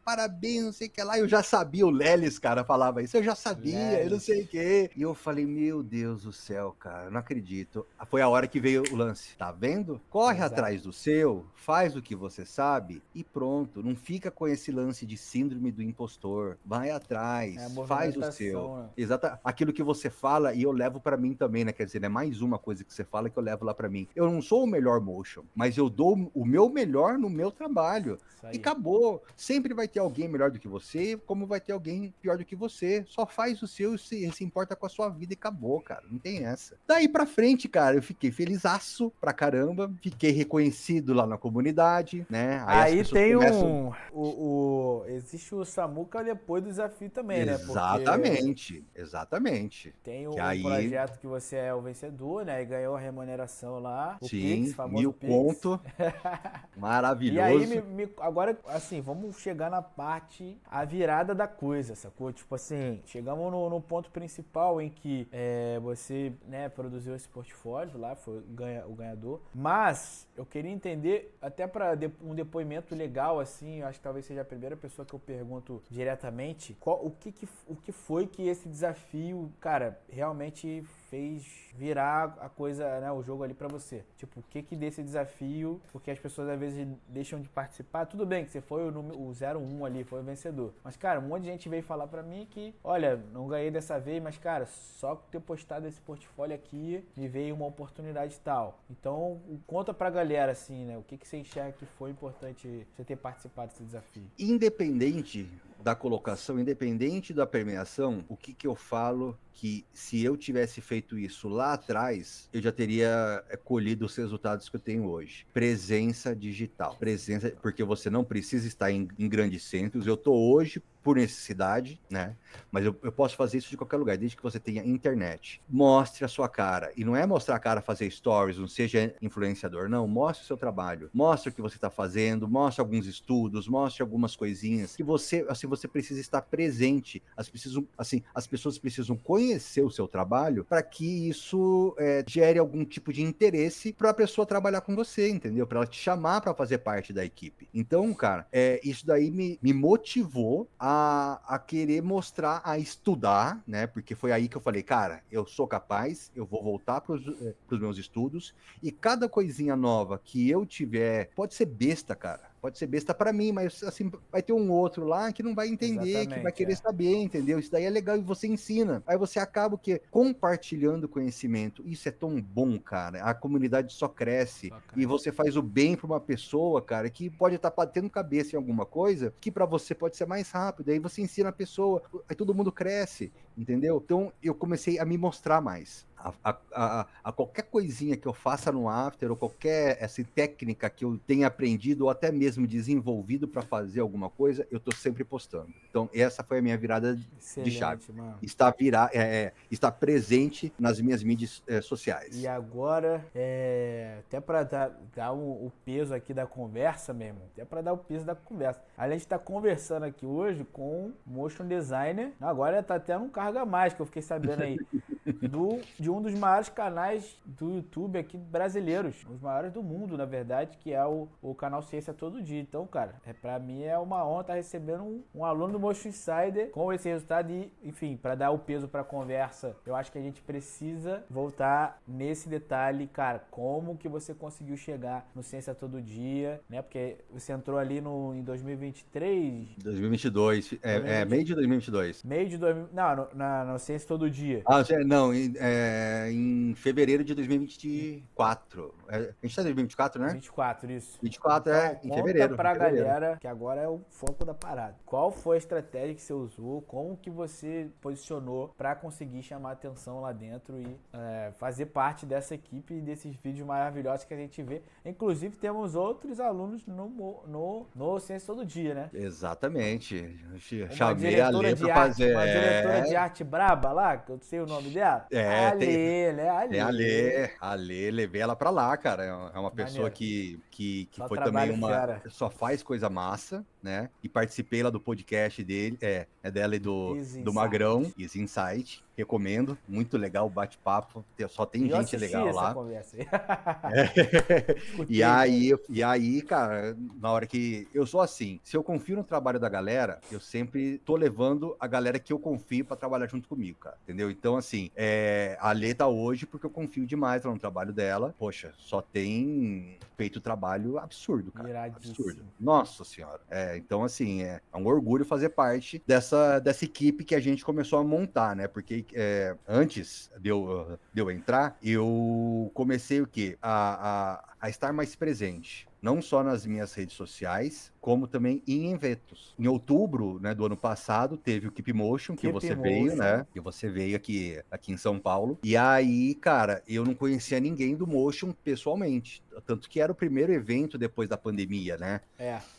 Parabéns, não sei o que lá. Eu já sabia, o Lelis, cara, falava isso. Eu já sabia, eu não sei o que. E eu falei, meu Deus do céu, cara, não acredito. Foi a hora que veio o lance. Tá vendo? Corre atrás do seu, faz o que você sabe e pronto. Não fica com esse lance de síndrome do impostor. Vai atrás, faz o seu. Né? Exato. Aquilo que você fala e eu levo pra mim também, né? Quer dizer, é mais uma coisa que você fala que eu levo lá pra mim. Eu não sou o melhor motion, mas eu dou o meu melhor no meu trabalho. E acabou. Sempre vai ter alguém melhor do que você, como vai ter alguém pior do que você. Só faz o seu e se importa com a sua vida e acabou, cara. Não tem essa. Daí pra frente, cara, eu fiquei felizaço pra caramba. Fiquei reconhecido lá na comunidade, né? Aí tem começam... existe o Samuca depois do desafio também, né? Exatamente. Tem um projeto que você é o vencedor, né? E ganhou a remuneração lá. O Pix, famoso 1000 conto. Maravilhoso. E aí, agora, assim, vamos chegar na parte, a virada da coisa, sacou? Tipo assim, chegamos no ponto principal em que você, né, produziu esse portfólio lá, foi o ganhador. Mas eu queria entender, até para um depoimento legal, assim, eu acho que talvez seja a primeira pessoa que eu pergunto diretamente, o que foi que esse desafio, cara, realmente fez virar a coisa, né, o jogo ali pra você. Tipo, o que desse desafio, porque as pessoas às vezes deixam de participar. Tudo bem que você foi o 01 ali, foi o vencedor. Mas, cara, um monte de gente veio falar pra mim que, olha, não ganhei dessa vez, mas, cara, só ter postado esse portfólio aqui, me veio uma oportunidade tal. Então, conta pra galera, assim, né, o que você enxerga que foi importante você ter participado desse desafio. Independente da colocação, independente da premiação, o que eu falo que se eu tivesse feito isso lá atrás, eu já teria colhido os resultados que eu tenho hoje. Presença digital. Presença, porque você não precisa estar em grandes centros. Eu estou hoje por necessidade, né? Mas eu posso fazer isso de qualquer lugar, desde que você tenha internet. Mostre a sua cara. E não é mostrar a cara, fazer stories, não seja influenciador, não. Mostre o seu trabalho. Mostre o que você está fazendo, mostre alguns estudos, mostre algumas coisinhas que você, assim, você precisa estar presente. As pessoas precisam conhecer o seu trabalho para que isso gere algum tipo de interesse para a pessoa trabalhar com você, entendeu? Para ela te chamar para fazer parte da equipe. Então, cara, isso daí me motivou a querer mostrar, a estudar, né? Porque foi aí que eu falei, cara, eu sou capaz, eu vou voltar para os meus estudos e cada coisinha nova que eu tiver, pode ser besta, cara. Pode ser besta para mim, mas assim, vai ter um outro lá que não vai entender, exatamente, que vai querer saber, entendeu? Isso daí é legal e você ensina. Aí você acaba compartilhando conhecimento. Isso é tão bom, cara. A comunidade só cresce. E você faz o bem para uma pessoa, cara, que pode estar batendo cabeça em alguma coisa, que para você pode ser mais rápido. Aí você ensina a pessoa, aí todo mundo cresce, entendeu? Então eu comecei a me mostrar mais. A qualquer coisinha que eu faça no After, ou qualquer essa técnica que eu tenha aprendido, ou até mesmo desenvolvido para fazer alguma coisa, eu tô sempre postando. Então, essa foi a minha virada de chave. Mano. Está presente nas minhas mídias sociais. E agora, até para dar o peso aqui da conversa mesmo, até para dar o peso da conversa. A gente está conversando aqui hoje com motion designer, agora tá até num cargo a mais, que eu fiquei sabendo aí, de um dos maiores canais do YouTube aqui brasileiros, os maiores do mundo, na verdade, que é o canal Ciência Todo Dia. Então, cara, pra mim é uma honra estar recebendo um aluno do Motion Insider com esse resultado e, enfim, para dar o peso pra conversa, eu acho que a gente precisa voltar nesse detalhe, cara, como que você conseguiu chegar no Ciência Todo Dia, né? Porque você entrou ali em 2023? 2022, meio de 2022. Meio de 2022, não, no Ciência Todo Dia. Não, em fevereiro de 2024. A gente tá em 2024, né? 24, isso. 24 então, em fevereiro. Conta pra galera, que agora é o foco da parada. Qual foi a estratégia que você usou? Como que você posicionou pra conseguir chamar atenção lá dentro e fazer parte dessa equipe e desses vídeos maravilhosos que a gente vê? Inclusive, temos outros alunos no Ciência Todo Dia, né? Exatamente. Chamei a Lê pra fazer. Uma diretora de arte braba lá, que eu sei o nome dela. A Lê, né? A Lê, levei ela pra lá, cara. É uma pessoa que foi também só faz coisa massa, né? E participei lá do podcast dela e do Magrão, Easy Insight. Recomendo, muito legal o bate-papo, só tem gente legal lá. Conversa aí. E aí, cara, na hora que eu sou assim, se eu confio no trabalho da galera, eu sempre tô levando a galera que eu confio pra trabalhar junto comigo, cara, entendeu? Então, assim, a Lê tá hoje porque eu confio demais no trabalho dela. Poxa, só tem feito trabalho absurdo, cara. Absurdo. Nossa senhora. Então, assim, é um orgulho fazer parte dessa equipe que a gente começou a montar, né? Porque antes de eu entrar, eu comecei o quê? A estar mais presente. Não só nas minhas redes sociais, como também em eventos. Em outubro, né, do ano passado, teve o Keep Motion, que você veio, né? Que você veio aqui em São Paulo. E aí, cara, eu não conhecia ninguém do Motion pessoalmente. Tanto que era o primeiro evento depois da pandemia, né?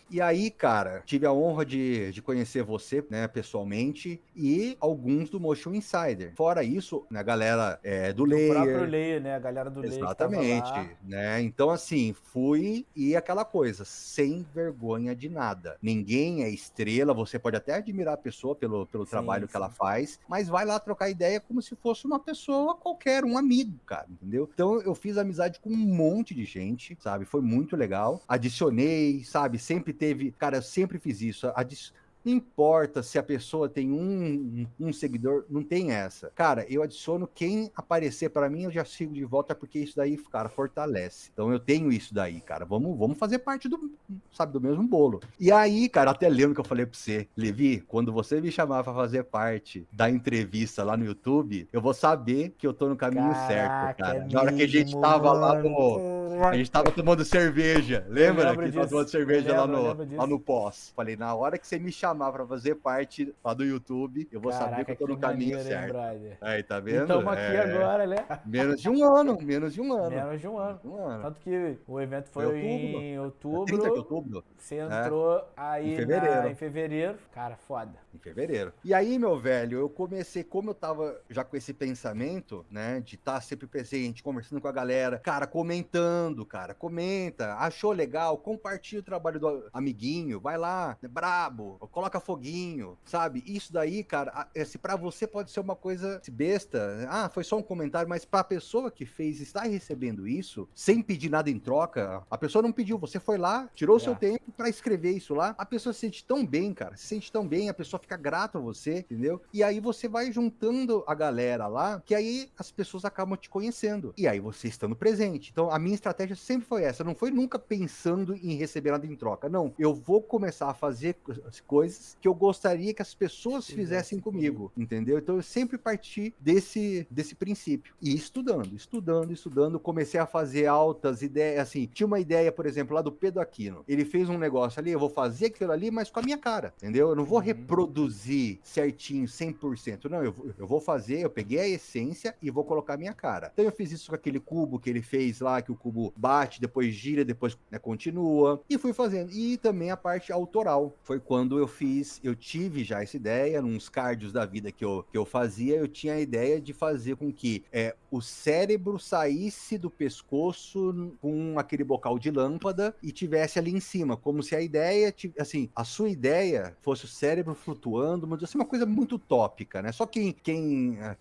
E aí, cara, tive a honra de conhecer você, né, pessoalmente, e alguns do Motion Insider. Fora isso, né, a galera do Layer. O próprio Layer, né? A galera do Layer. Exatamente, né? Então, assim, fui e aquela coisa, sem vergonha de nada. Ninguém é estrela, você pode até admirar a pessoa pelo trabalho que ela faz, mas vai lá trocar ideia como se fosse uma pessoa qualquer, um amigo, cara, entendeu? Então, eu fiz amizade com um monte de gente, sabe? Foi muito legal. Adicionei, sabe? Sempre teve... Cara, eu sempre fiz isso. Não importa se a pessoa tem um seguidor, não tem essa. Cara, eu adiciono quem aparecer para mim, eu já sigo de volta, porque isso daí, cara, fortalece. Então eu tenho isso daí, cara. Vamos fazer parte do mesmo bolo. E aí, cara, até lembro que eu falei pra você, Levi, quando você me chamar para fazer parte da entrevista lá no YouTube, eu vou saber que eu tô no caminho certo, cara. Na hora que a gente tava lá A gente tava tomando cerveja, lembra? Que a gente tava tomando cerveja lá no pós. Falei, na hora que você me chamar pra fazer parte lá do YouTube, eu vou saber que eu tô no caminho certo. Aí, tá vendo? E estamos aqui agora, né? Menos de um ano. Menos de um ano. Tanto que o evento foi em outubro. 30 de outubro. Você entrou aí em fevereiro. Cara, foda. Em fevereiro. E aí, meu velho, eu comecei, como eu tava já com esse pensamento, né, de estar sempre presente, conversando com a galera, cara, comentando, cara, comenta, achou legal, compartilha o trabalho do amiguinho, vai lá, é brabo, coloca foguinho, sabe? Isso daí, cara, se pra você pode ser uma coisa besta, foi só um comentário, mas pra pessoa que fez, está recebendo isso, sem pedir nada em troca, a pessoa não pediu, você foi lá, tirou o seu tempo pra escrever isso lá, a pessoa se sente tão bem, cara, se sente tão bem, a pessoa fica grata a você, entendeu? E aí você vai juntando a galera lá, que aí as pessoas acabam te conhecendo. E aí você estando presente. Então a minha estratégia sempre foi essa, não foi nunca pensando em receber nada em troca. Não, eu vou começar a fazer as coisas que eu gostaria que as pessoas fizessem comigo, entendeu? Então eu sempre parti desse princípio. E estudando, comecei a fazer altas ideias, assim, tinha uma ideia, por exemplo, lá do Pedro Aquino. Ele fez um negócio ali, eu vou fazer aquilo ali, mas com a minha cara, entendeu? Eu não vou reproduzir certinho, 100%. Não, eu vou fazer, eu peguei a essência e vou colocar a minha cara. Então eu fiz isso com aquele cubo que ele fez lá, que o cubo bate, depois gira, depois continua. E fui fazendo. E também a parte autoral. Foi quando eu tive já essa ideia, nos cards da vida que eu fazia, eu tinha a ideia de fazer com que o cérebro saísse do pescoço com aquele bocal de lâmpada e tivesse ali em cima, como se a ideia, assim, a sua ideia fosse o cérebro flutuando, mas assim, uma coisa muito utópica, né? Só quem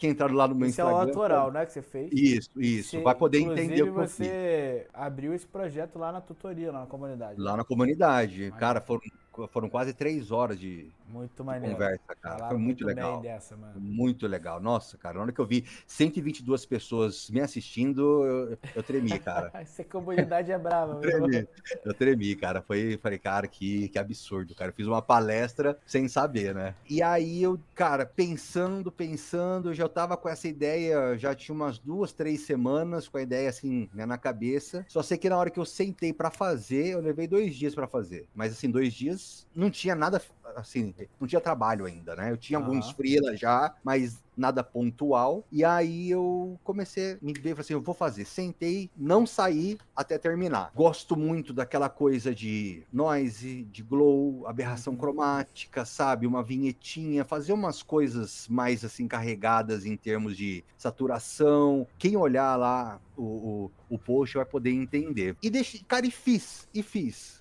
entrar lá no meu Instagram... Isso é o autoral, né, que você fez? Isso. Vai poder entender o que eu fiz. Inclusive, você abriu esse projeto lá na tutoria, lá na comunidade. Lá na comunidade. Cara, foram quase 3 horas de conversa, cara. Falaram foi muito legal. Bem dessa, mano. Muito legal. Nossa, cara, na hora que eu vi 122 pessoas me assistindo, eu tremi, cara. Essa comunidade é brava, Eu tremi, cara. Falei, cara, que absurdo, cara. Eu fiz uma palestra sem saber, né? E aí eu, cara, pensando, eu já tava com essa ideia, já tinha umas 2, 3 semanas com a ideia assim, né, na cabeça. Só sei que na hora que eu sentei pra fazer, eu levei 2 dias pra fazer. Mas assim, 2 dias não tinha nada, assim, não tinha trabalho ainda, né? Eu tinha alguns freela já, mas nada pontual. E aí eu comecei a me ver, falei assim, eu vou fazer. Sentei, não saí até terminar. Gosto muito daquela coisa de noise, de glow, aberração cromática, sabe? Uma vinhetinha, fazer umas coisas mais assim carregadas em termos de saturação. Quem olhar lá o post vai poder entender. Cara, fiz.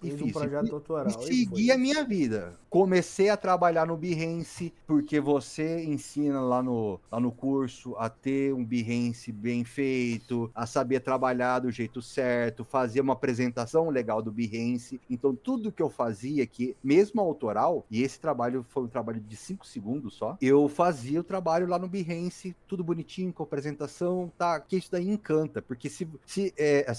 Um projeto autoral. E segui a minha vida. Comecei a trabalhar no Behance, porque você ensina lá no curso a ter um Behance bem feito, a saber trabalhar do jeito certo, fazer uma apresentação legal do Behance. Então, tudo que eu fazia aqui, mesmo autoral, e esse trabalho foi um trabalho de 5 segundos só, eu fazia o trabalho lá no Behance, tudo bonitinho, com apresentação, tá? Que isso daí encanta, porque se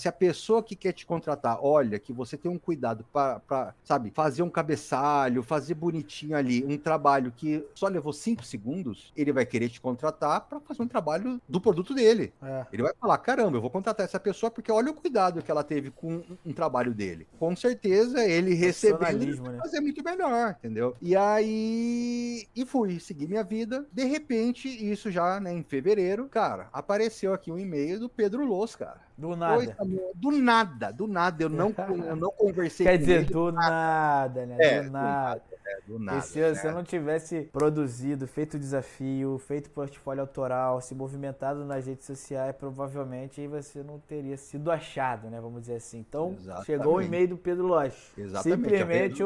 a pessoa que quer te contratar, olha, que você tem um cuidado para, sabe, fazer um cabeçalho, fazer bonitinho ali, um trabalho que só levou 5 segundos, ele vai querer te contratar para fazer um trabalho do produto dele. Ele vai falar, caramba, eu vou contratar essa pessoa porque olha o cuidado que ela teve com um trabalho dele. Com certeza, ele recebendo, ele vai fazer muito melhor, entendeu? E aí, fui seguir minha vida. De repente, isso já, né, em fevereiro, cara, apareceu aqui um e-mail do Pedro Loss, cara. Do nada. Do nada. Eu não conversei com ele. Quer dizer, do nada, né? Do nada. Do nada. E se você não tivesse produzido, feito o desafio, feito portfólio autoral, se movimentado nas redes sociais, provavelmente aí você não teria sido achado, né? Vamos dizer assim. Então, chegou o e-mail do Pedro Loss. Exatamente. Simplesmente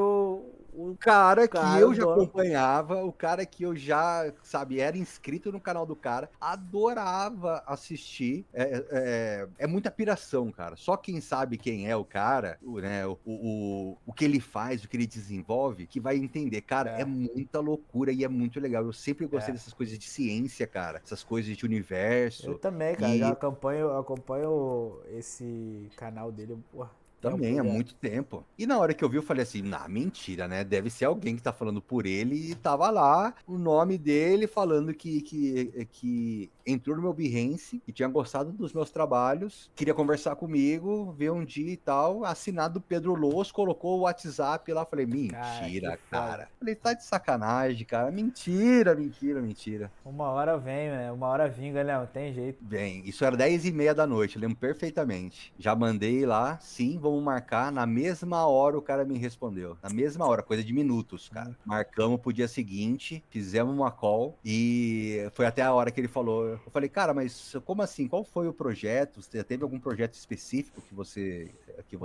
o cara que eu já acompanhava, o cara que eu já, sabe, era inscrito no canal do cara, adorava assistir. É muita piração, cara. Só quem sabe quem é o cara, né, o que ele faz, o que ele desenvolve, que vai entender. Cara, é muita loucura e é muito legal. Eu sempre gostei dessas coisas de ciência, cara. Essas coisas de universo. Eu também, cara. Já acompanho esse canal dele. Porra, Também, há muito tempo. E na hora que eu vi, eu falei assim, mentira, né? Deve ser alguém que tá falando por ele e tava lá o nome dele falando que entrou no meu Behance, que tinha gostado dos meus trabalhos, queria conversar comigo, ver um dia e tal, assinado Pedro Loos, colocou o WhatsApp lá, falei, mentira, cara. Falei, tá de sacanagem, cara. Mentira, mentira, mentira. Uma hora vem, né? Uma hora vinga, né? Não tem jeito. Bem, isso era 10h30 da noite, eu lembro perfeitamente. Já mandei lá, sim, vamos marcar. Na mesma hora o cara me respondeu. Na mesma hora, coisa de minutos, cara. Marcamos pro dia seguinte, fizemos uma call e foi até a hora que ele falou. Eu falei, cara, mas como assim? Qual foi o projeto? Você teve algum projeto específico que você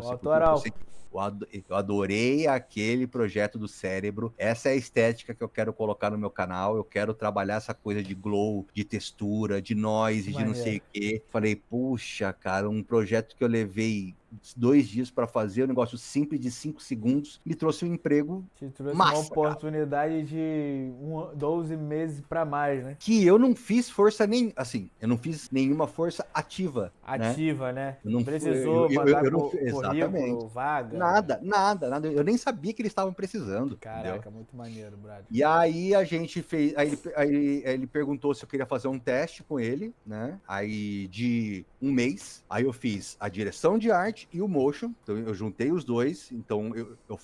autoral. Eu adorei aquele projeto do Cérebro. Essa é a estética que eu quero colocar no meu canal. Eu quero trabalhar essa coisa de glow, de textura, de noise, de não sei o quê. Falei, puxa, cara, um projeto que eu levei 2 dias para fazer, um negócio simples de 5 segundos, me trouxe um emprego Te trouxe massa, uma oportunidade de 12 meses para mais, né? Que eu não fiz força nem, assim, eu não fiz nenhuma força ativa. Ativa, né? Eu não Precisou fui, mandar exatamente. currículo, vaga. Nada. Eu nem sabia que eles estavam precisando. Caraca, entendeu? muito maneiro, brother. E aí a gente fez. Aí ele perguntou se eu queria fazer um teste com ele, né? Aí de 1 mês. Aí eu fiz a direção de arte e o motion. Então eu juntei os dois. Então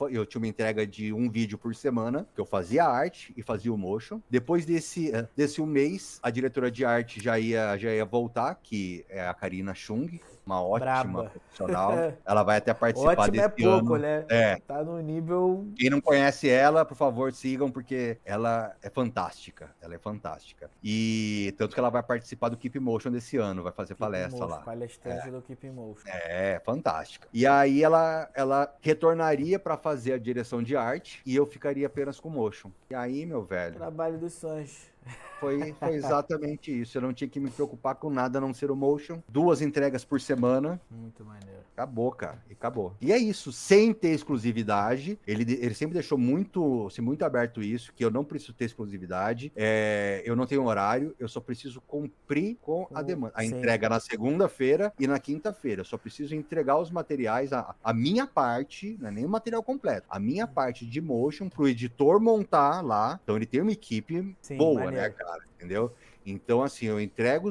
eu tinha uma entrega de 1 vídeo por semana, que eu fazia a arte e fazia o motion. Depois desse 1 mês, a diretora de arte já ia voltar, que é a Karina Chung, uma ótima profissional. Ela vai até participar Ótima desse ano. né? Tá no nível... Quem não conhece ela, por favor, sigam, porque ela é fantástica. Ela é fantástica. E tanto que ela vai participar do Keep Motion desse ano, vai fazer palestra lá. Palestrante do Keep Motion. Fantástica. E aí ela retornaria para fazer a direção de arte e eu ficaria apenas com motion. E aí, meu velho... Trabalho dos sonhos. Foi exatamente isso. Eu não tinha que me preocupar com nada a não ser o motion. 2 entregas por semana. Muito maneiro. Acabou, cara. E acabou. E é isso. Sem ter exclusividade. Ele sempre deixou muito aberto isso, que eu não preciso ter exclusividade. Eu não tenho horário. Eu só preciso cumprir com a demanda. A entrega na segunda-feira e na quinta-feira. Eu só preciso entregar os materiais, a minha parte, não é nem o material completo, a minha parte de motion pro editor montar lá. Então ele tem uma equipe boa, né, cara? Entendeu? Então, assim, eu entrego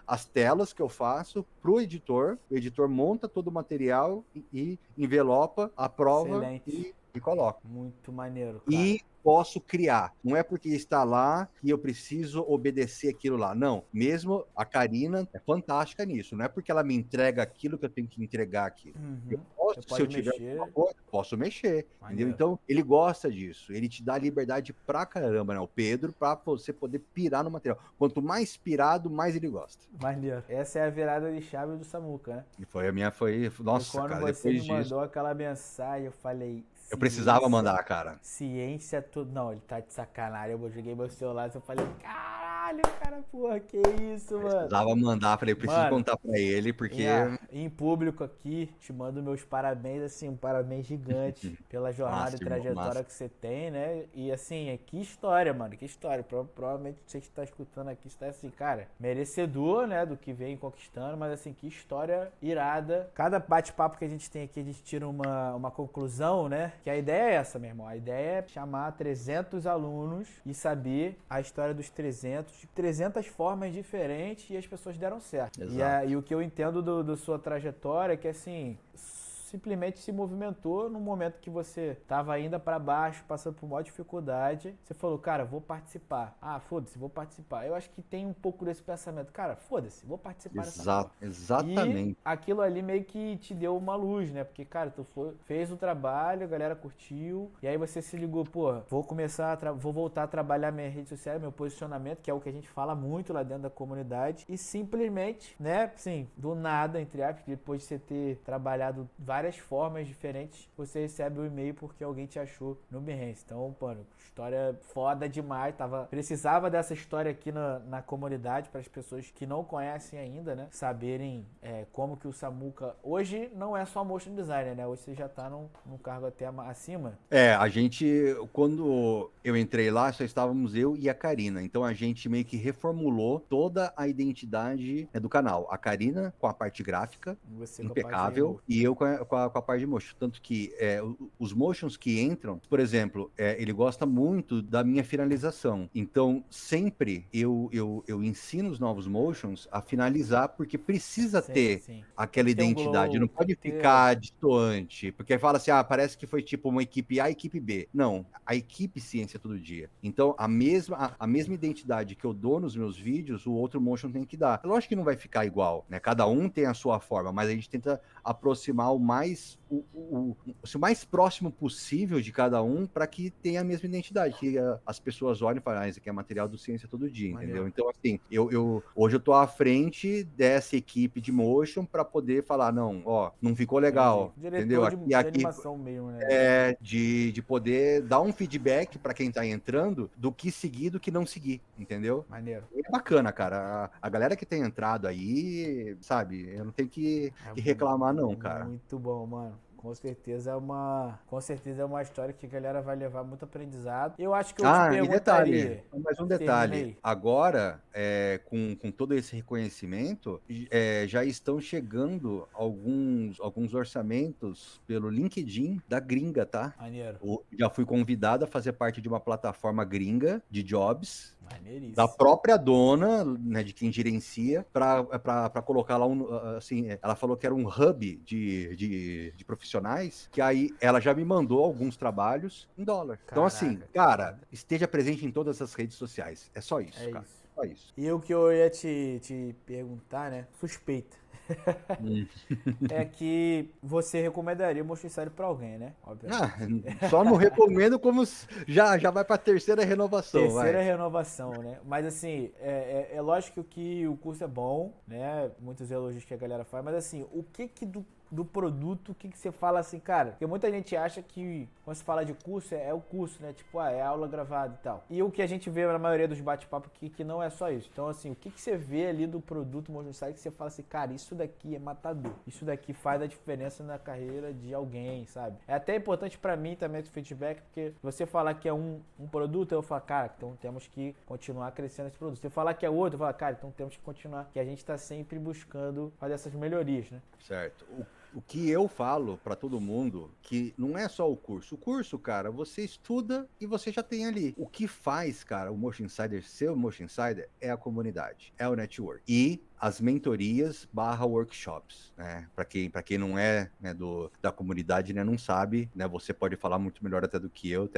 as telas que eu faço pro editor, o editor monta todo o material e envelopa, aprova e coloca. Muito maneiro, cara. E posso criar. Não é porque está lá que eu preciso obedecer aquilo lá. Não. Mesmo a Karina é fantástica nisso. Não é porque ela me entrega aquilo que eu tenho que entregar aquilo. Eu posso, se eu tiver alguma coisa, posso mexer. Entendeu? Então, ele gosta disso. Ele te dá liberdade pra caramba, né? O Pedro, pra você poder pirar no material. Quanto mais pirado, mais ele gosta. Maneiro. Essa é a virada de chave do Samuca, né? E foi a minha, nossa, quando cara, você depois me mandou aquela mensagem, eu falei... Eu precisava mandar, cara. Ciência tudo. Não, ele tá de sacanagem. Eu joguei meu celular e eu falei, caralho, cara, porra, que isso, mano. Precisava mandar, falei, eu preciso contar pra ele, porque... Em público aqui, te mando meus parabéns, assim, um parabéns gigante pela jornada e trajetória que você tem, né? E assim, que história, mano, que história. Provavelmente você que tá escutando aqui está assim, cara, merecedor, né, do que vem conquistando, mas assim, que história irada. Cada bate-papo que a gente tem aqui, a gente tira uma conclusão, né? Que a ideia é essa, meu irmão. A ideia é chamar 300 alunos e saber a história dos 300, de 300 formas diferentes e as pessoas deram certo. E o que eu entendo da sua trajetória é que, assim, simplesmente se movimentou no momento que você tava ainda para baixo, passando por maior dificuldade. Você falou, cara, vou participar. Ah, foda-se, vou participar. Eu acho que tem um pouco desse pensamento. Cara, foda-se, vou participar dessa porra. Exatamente. E aquilo ali meio que te deu uma luz, né? Porque, cara, tu fez o trabalho, a galera curtiu. E aí você se ligou, pô, vou voltar a trabalhar minha rede social, meu posicionamento, que é o que a gente fala muito lá dentro da comunidade. E simplesmente, né, assim, do nada, entre aspas, depois de você ter trabalhado várias formas diferentes, você recebe o e-mail porque alguém te achou no Behance. Então, mano, história foda demais. Precisava dessa história aqui na comunidade para as pessoas que não conhecem ainda, né? Saberem como que o Samuca... Hoje não é só motion designer, né? Hoje você já tá num cargo até acima. A gente... Quando eu entrei lá, só estávamos eu e a Karina. Então a gente meio que reformulou toda a identidade do canal. A Karina com a parte gráfica, impecável, e eu com com a parte de motion. Tanto que os motions que entram, por exemplo, ele gosta muito da minha finalização. Então, sempre eu ensino os novos motions a finalizar, porque precisa ter aquela identidade. Não pode ficar distoante. Porque fala assim, parece que foi tipo uma equipe A e equipe B. Não, a equipe Ciência Todo Dia. Então, a mesma identidade que eu dou nos meus vídeos, o outro motion tem que dar. Lógico que não vai ficar igual, né? Cada um tem a sua forma, mas a gente tenta aproximar o mais próximo possível de cada um para que tenha a mesma identidade, que as pessoas olhem e falem, isso aqui é material do Ciência Todo Dia, entendeu? Então, assim, hoje eu tô à frente dessa equipe de motion para poder falar, não ficou legal, entendeu? De animação mesmo, né? De poder dar um feedback para quem tá entrando do que seguir, do que não seguir, entendeu? Maneiro. É bacana, cara. A galera que tem entrado aí, sabe, eu não tenho que reclamar não, cara. Muito bom, mano. Com certeza é uma história que a galera vai levar muito aprendizado. Eu acho que eu te perguntaria... Mais um detalhe. Agora, com todo esse reconhecimento, já estão chegando alguns orçamentos pelo LinkedIn da gringa, tá? Maneiro. Já fui convidado a fazer parte de uma plataforma gringa de jobs. Maneiríssimo. Da própria dona, né, de quem gerencia, para colocar lá assim, ela falou que era um hub de profissionais, que aí ela já me mandou alguns trabalhos em dólar. Caraca, então assim, cara, esteja presente em todas as redes sociais. É só isso, cara. Isso. Só isso. E o que eu ia te perguntar, né? Suspeita. É que você recomendaria o Motion Insider pra alguém, né? Obviamente. Só não recomendo como já vai pra terceira renovação. Terceira renovação, né? Mas assim, é lógico que o curso é bom, né? Muitos elogios que a galera faz, mas assim, o que do produto, o que você fala assim, cara? Porque muita gente acha que quando se fala de curso, é o curso, né? Tipo, é aula gravada e tal. E o que a gente vê na maioria dos bate-papos aqui, que não é só isso. Então, assim, o que você vê ali do produto Motion Insider que você fala assim, cara, isso daqui é matador. Isso daqui faz a diferença na carreira de alguém, sabe? É até importante pra mim também esse feedback, porque você falar que é um produto, eu falo, cara, então temos que continuar crescendo esse produto. Você falar que é outro, eu falo, cara, então temos que continuar. Que a gente tá sempre buscando fazer essas melhorias, né? Certo. O que eu falo para todo mundo, que não é só o curso. O curso, cara, você estuda e você já tem ali. O que faz, cara, o Motion Insider ser o Motion Insider é a comunidade, é o network. E as mentorias / workshops, né? Para quem não é, né, da comunidade, né, não sabe, né? Você pode falar muito melhor até do que eu,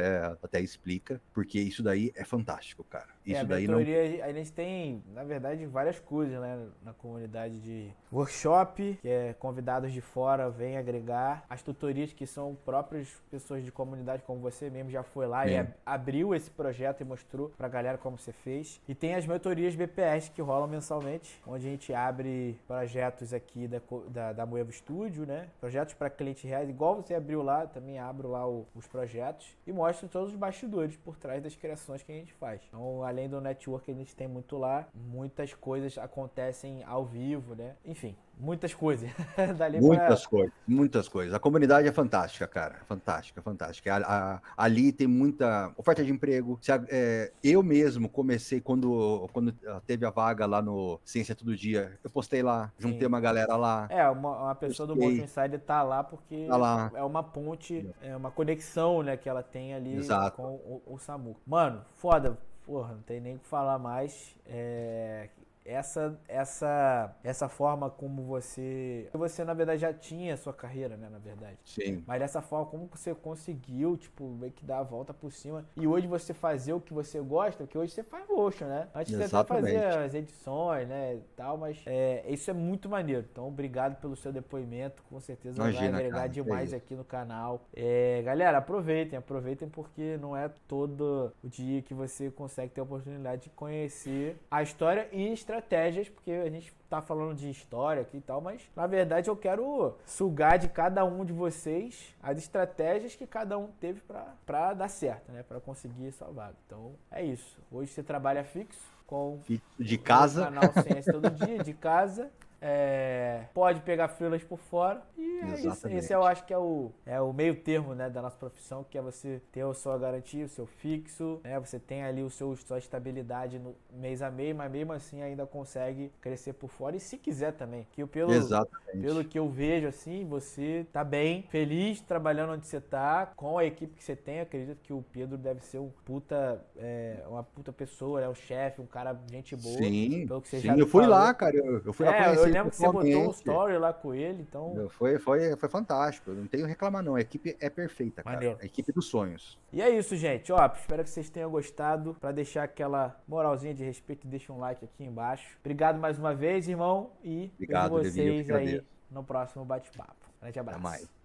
até explica, porque isso daí é fantástico, cara. Isso daí mentoria, a gente tem, na verdade, várias coisas, né, na comunidade de workshop, que é convidados de fora vêm agregar, as tutorias que são próprias pessoas de comunidade, como você mesmo já foi lá e abriu esse projeto e mostrou pra galera como você fez. E tem as mentorias BPS que rolam mensalmente, onde a gente abre projetos aqui da Moevo Studio, né? Projetos para clientes reais, igual você abriu lá, também abro lá os projetos e mostro todos os bastidores por trás das criações que a gente faz. Então, além do network que a gente tem muito lá, muitas coisas acontecem ao vivo, né? Enfim, muitas coisas. Muitas coisas. A comunidade é fantástica, cara. Fantástica. Ali tem muita oferta de emprego. Eu mesmo comecei quando teve a vaga lá no Ciência Todo Dia. Eu postei lá, juntei uma galera lá. Uma pessoa do Motion Insider tá lá porque é uma ponte, é uma conexão, né, que ela tem ali com o Samuca. Mano, foda. Porra, não tem nem o que falar mais. Essa forma como você na verdade já tinha a sua carreira, né, na verdade. Sim. Mas dessa forma como você conseguiu, tipo, meio que dar a volta por cima e hoje você fazer o que você gosta, porque hoje você faz motion, né? Antes você até fazia as edições, né, e tal, mas isso é muito maneiro. Então, obrigado pelo seu depoimento, com certeza vai agregar demais aqui no canal. Galera, aproveitem porque não é todo o dia que você consegue ter a oportunidade de conhecer a história e estratégias, porque a gente tá falando de história aqui e tal, mas na verdade eu quero sugar de cada um de vocês as estratégias que cada um teve pra dar certo, né? Pra conseguir sua vaga. Então é isso. Hoje você trabalha fixo com de casa. O canal Ciência Todo Dia, de casa. Pode pegar freelas por fora e E é isso. Exatamente. Esse eu acho que é o meio termo, né, da nossa profissão, que é você ter a sua garantia, o seu fixo, né? Você tem ali sua estabilidade no mês a mês, mas mesmo assim ainda consegue crescer por fora. E se quiser também. Pelo que eu vejo, assim, você tá bem, feliz, trabalhando onde você tá, com a equipe que você tem. Acredito que o Pedro deve ser uma puta pessoa, né? Um chefe, um cara, gente boa. Sim, Pelo que você sim, já me eu fui falou. lá, cara, eu fui lá conhecer Eu ele lembro que você botou um pessoalmente. story lá com ele, então... Foi fantástico, eu não tenho a reclamar não, a equipe é perfeita, cara, Maneiro. a equipe dos sonhos. E é isso, gente. Ó, espero que vocês tenham gostado. Pra deixar aquela moralzinha de respeito, deixa um like aqui embaixo. Obrigado mais uma vez, irmão, e Obrigado, vejo Levi, eu que vocês aí agradeço. no próximo bate-papo. Grande Até abraço. mais.